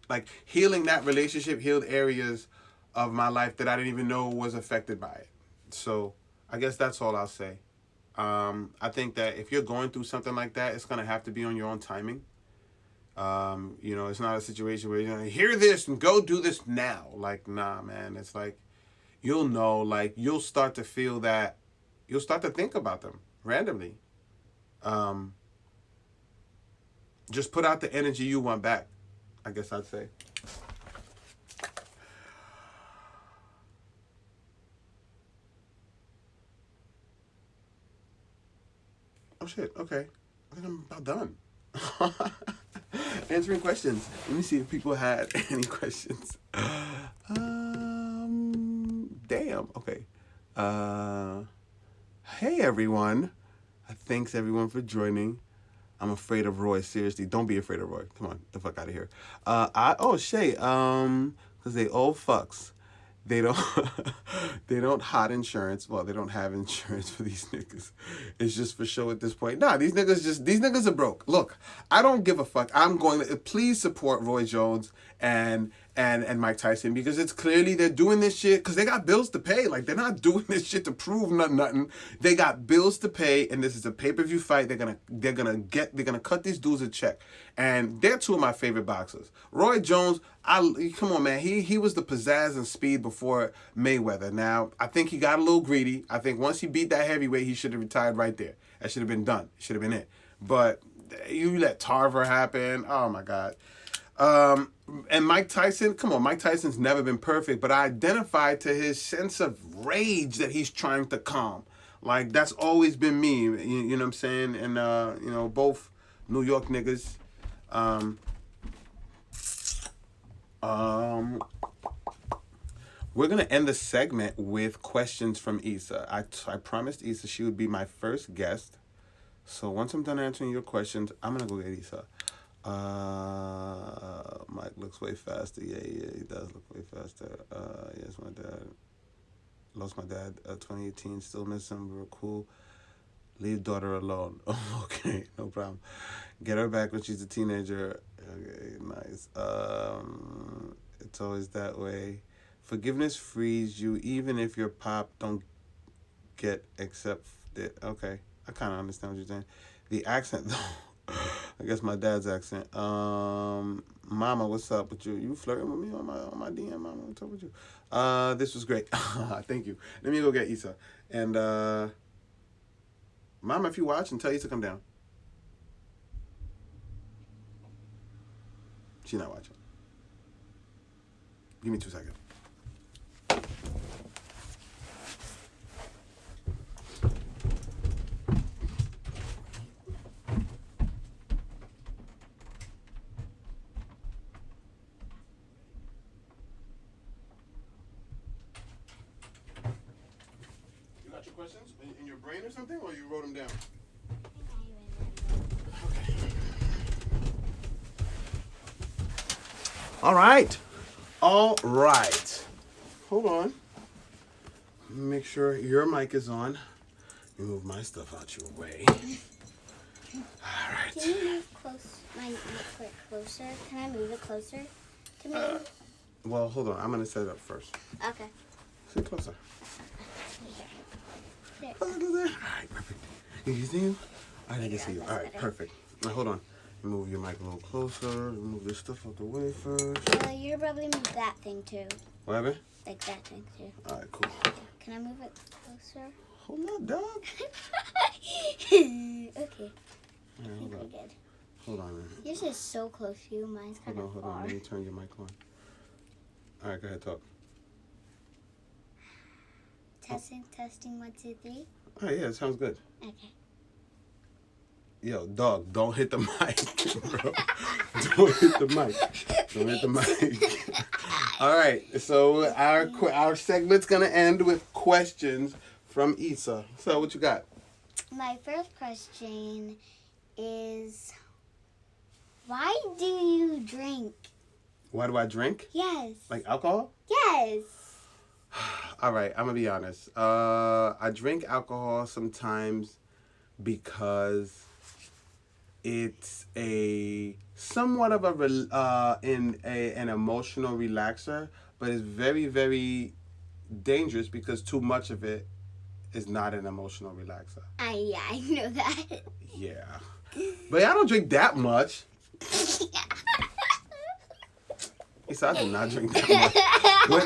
S1: Like healing that relationship healed areas of my life that I didn't even know was affected by it. So I guess that's all I'll say. I think that if you're going through something like that, it's going to have to be on your own timing. It's not a situation where you're going to hear this and go do this now. Like, nah, man. It's like, you'll know, like, you'll start to feel that, you'll start to think about them randomly. Just put out the energy you want back, I guess I'd say. Oh, shit. Okay. I think I'm about done. Answering questions. Let me see if people had any questions. Damn. Okay. Hey, everyone. Thanks, everyone, for joining. I'm afraid of Roy. Seriously, don't be afraid of Roy. Come on, the fuck out of here. Shay. Because they old fucks. They don't they don't hot insurance. Well, they don't have insurance for these niggas. It's just for show at this point. Nah, these niggas are broke. Look, I don't give a fuck. I'm going to please support Roy Jones and Mike Tyson, because it's clearly they're doing this shit because they got bills to pay. Like, they're not doing this shit to prove nothing. They got bills to pay, and this is a pay-per-view fight. They're gonna cut these dudes a check. And they're two of my favorite boxers. Roy Jones, come on, man. He was the pizzazz and speed before Mayweather. Now, I think he got a little greedy. I think once he beat that heavyweight, he should have retired right there. That should have been done. Should have been it. But you let Tarver happen. Oh my God. And Mike Tyson, come on, Mike Tyson's never been perfect, but I identify to his sense of rage that he's trying to calm. Like, that's always been me, you know what I'm saying? And, both New York niggas. We're going to end the segment with questions from Issa. I promised Issa she would be my first guest. So once I'm done answering your questions, I'm going to go get Issa. Mike looks way faster. Yeah, he does look way faster. Yes, my dad. Lost my dad 2018. Still miss him. Real cool. Leave daughter alone. Oh, okay, no problem. Get her back when she's a teenager. Okay, nice. It's always that way. Forgiveness frees you, even if your pop don't get accept it. Okay, I kind of understand what you're saying. The accent, though. I guess my dad's accent. Mama, what's up with you? You flirting with me on my DM, Mama? What's up with you? This was great. Thank you. Let me go get Issa. And Mama, if you watch, and tell Issa to come down. She's not watching. Give me 2 seconds. You got your questions in your brain or something, or you wrote them down? Okay. All right. Hold on. Make sure your mic is on. Move my stuff out your way. All right.
S2: Can you move my mic closer? Can I move it closer to me?
S1: Well, hold on. I'm going to set it up first.
S2: Okay.
S1: Sit closer.
S2: There.
S1: All right, perfect. You see him? I can see you. All right, perfect. Now, hold on. Move your mic a little closer. Move this stuff out the way first.
S2: You probably move that thing too.
S1: What happened?
S2: Like that thing too.
S1: All right, cool.
S2: Can I move it closer?
S1: Hold on, dog.
S2: Okay.
S1: All right,
S2: I think
S1: hold
S2: we're
S1: on.
S2: good.
S1: Hold on, man.
S2: Yours is so close to you. Mine's kind of
S1: Hold
S2: far.
S1: on. Let me turn your mic on. All right, go ahead, talk.
S2: Testing, 1, 2, 3.
S1: All right, yeah, it sounds good.
S2: Okay.
S1: Yo, dog, don't hit the mic, bro. Don't hit the mic. Don't hit the mic. All right, so our segment's gonna end with questions from Issa. So, what you got?
S2: My first question is, why do you drink?
S1: Why do I drink?
S2: Yes.
S1: Like alcohol?
S2: Yes.
S1: All right, I'm gonna be honest. I drink alcohol sometimes because it's a somewhat of an emotional relaxer, but it's very, very dangerous because too much of it is not an emotional relaxer.
S2: Yeah, I know that.
S1: Yeah, but I don't drink that much. Issa, I do not drink that much.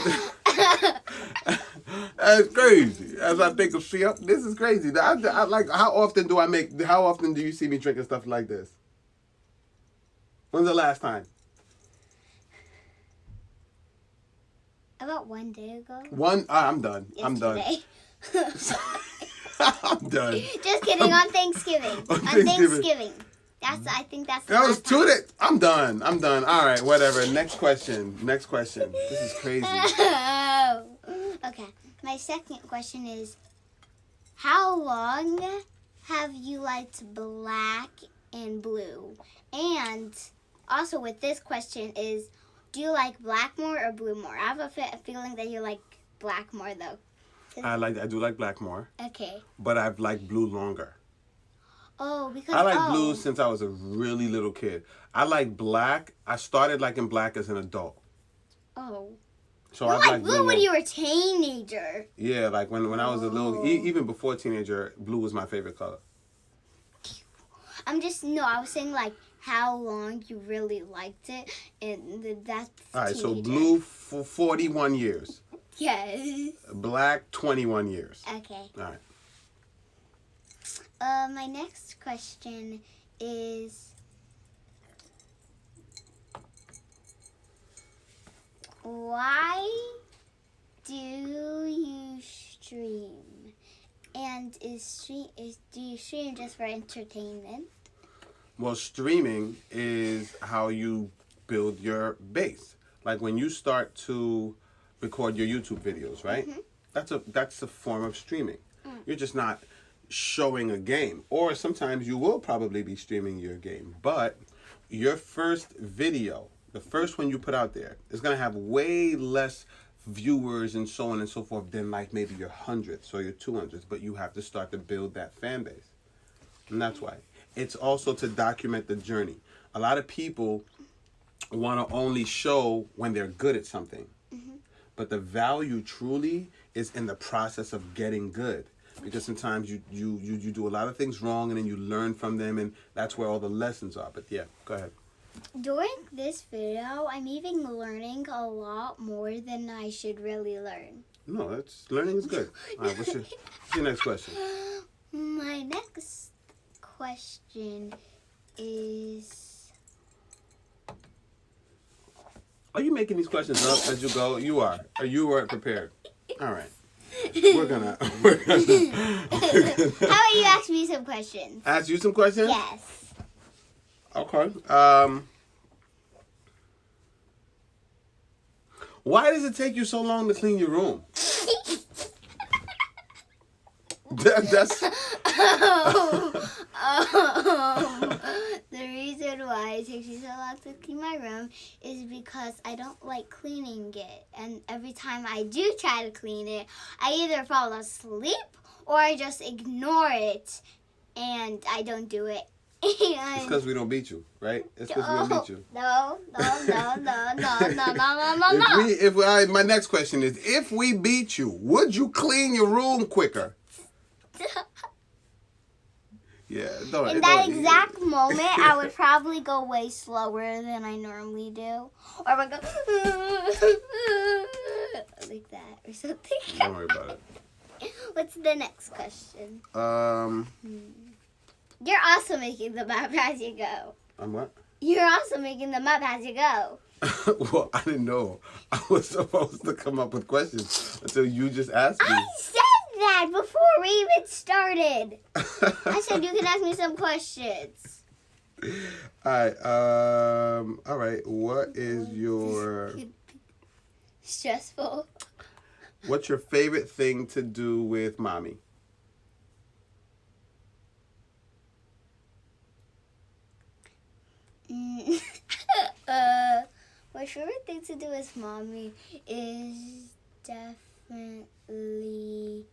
S1: That's crazy. As I think of this is crazy. I like. How often do you see me drinking stuff like this? When's the last time?
S2: About 1 day ago.
S1: I'm done. I'm done.
S2: Yesterday.
S1: I'm done.
S2: Just kidding. On Thanksgiving. On Thanksgiving. I think that's the
S1: That was
S2: last time.
S1: 2 days. I'm done. All right, whatever. Next question. This is crazy.
S2: Oh. Okay. My second question is, how long have you liked black and blue? And also with this question is, do you like black more or blue more? I have a feeling that you like black more though.
S1: I do like black more,
S2: Okay.
S1: but I've liked blue longer.
S2: Oh, because
S1: I like blue since I was a really little kid. I like black. I started liking black as an adult.
S2: Oh.
S1: So
S2: You
S1: I
S2: like blue when you were a teenager.
S1: Yeah, like when I was a little, even before teenager, blue was my favorite color.
S2: I was saying like how long you really liked it, and that's
S1: All right, so
S2: teenager.
S1: blue for 41 years.
S2: Yes.
S1: Black, 21 years.
S2: Okay.
S1: All right.
S2: My next question is, why do you stream? And do you stream just for entertainment?
S1: Well, streaming is how you build your base. Like when you start to record your YouTube videos, right? Mm-hmm. That's a form of streaming. You're just not showing a game. Or sometimes you will probably be streaming your game. But your first video, the first one you put out there, is going to have way less viewers and so on and so forth than like maybe your 100th or your 200th, but you have to start to build that fan base. And that's why. It's also to document the journey. A lot of people want to only show when they're good at something. But the value truly is in the process of getting good. Because sometimes you do a lot of things wrong and then you learn from them, and that's where all the lessons are. But yeah, go ahead.
S2: During this video, I'm even learning a lot more than I should really learn.
S1: No, that's learning is good. All right, what's your next question?
S2: My next question is...
S1: Are you making these questions up as you go? You are. Or you weren't prepared? All right. We're gonna.
S2: How about you ask me some questions?
S1: Ask you some questions?
S2: Yes.
S1: Okay. Why does it take you so long to clean your room? That's.
S2: The reason why it takes me so long to clean my room is because I don't like cleaning it. And every time I do try to clean it, I either fall asleep or I just ignore it and I don't do it.
S1: It's because we don't beat you, right? It's because we don't beat you.
S2: No.
S1: My next question is, if we beat you, would you clean your room quicker? Yeah,
S2: in that exact moment, I would probably go way slower than I normally do. Or I would go like that or something.
S1: Don't worry about it.
S2: What's the next question? You're also making the map as you go.
S1: I'm what?
S2: You're also making the map as you go.
S1: Well, I didn't know I was supposed to come up with questions until you just asked me.
S2: I said that before we even started. I said you can ask me some questions.
S1: All right. What is your...
S2: Stressful.
S1: What's your favorite thing to do with mommy?
S2: My favorite thing to do with mommy is definitely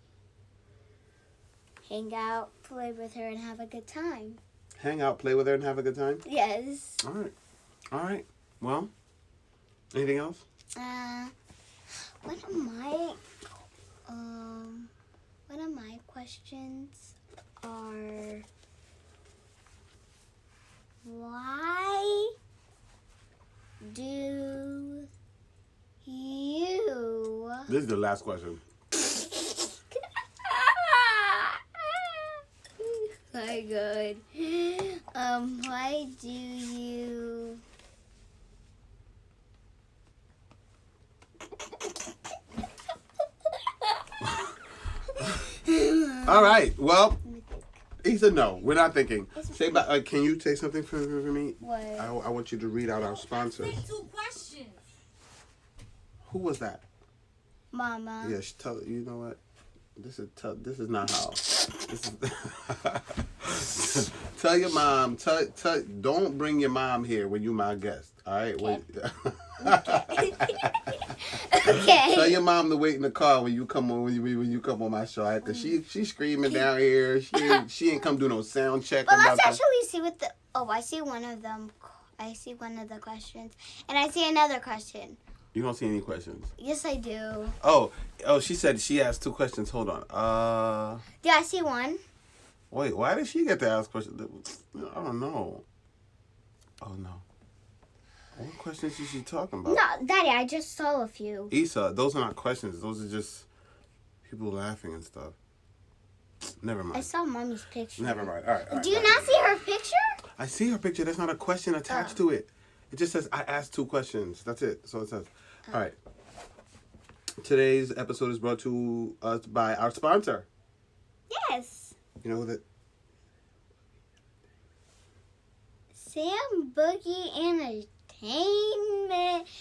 S2: hang out, play with her, and have a good time.
S1: Hang out, play with her, and have a good time?
S2: Yes.
S1: All right. Well, anything else?
S2: One of my questions are, why do you...
S1: This is the last question.
S2: My God. Why do you...
S1: All right. Well, he said no. We're not thinking. Say back. Can you say something for me?
S2: What?
S1: I want you to read out our sponsors.
S3: Two questions.
S1: Who was that?
S2: Mama.
S1: Yeah, you know what? This is not how. This is. Tell your mom. Don't bring your mom here when you my guest. All right.
S2: Okay.
S1: Tell your mom to wait in the car when you come on my show. Right? Cause she's screaming down here. She ain't come do no sound check.
S2: Well, let's actually see what the... Oh, I see one of them. I see one of the questions, and I see another question.
S1: You don't see any questions.
S2: Yes, I do.
S1: Oh, she said she asked 2 questions. Hold on.
S2: Yeah, I see one.
S1: Wait, why did she get to ask questions? I don't know. Oh no. What questions is she talking about?
S2: No, Daddy, I just saw a few.
S1: Issa, those are not questions. Those are just people laughing and stuff. Never mind.
S2: I saw Mommy's picture.
S1: Never mind. All right.
S2: Do you not see her picture?
S1: I see her picture. There's not a question attached to it. It just says, I asked 2 questions. That's it. So it says. All right. Today's episode is brought to us by our sponsor.
S2: Yes.
S1: You know that?
S2: Sam Boogie Entertainment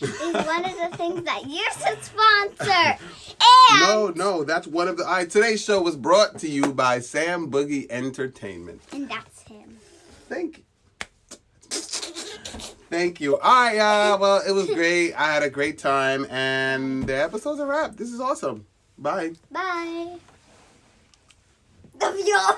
S2: is one of the things that you should sponsor. And
S1: No, that's one of the... All right, today's show was brought to you by Sam Boogie Entertainment.
S2: And that's him.
S1: Thank you. Thank you. All right, well, it was great. I had a great time, and the episode's a wrap. This is awesome. Bye.
S2: Bye. Love y'all.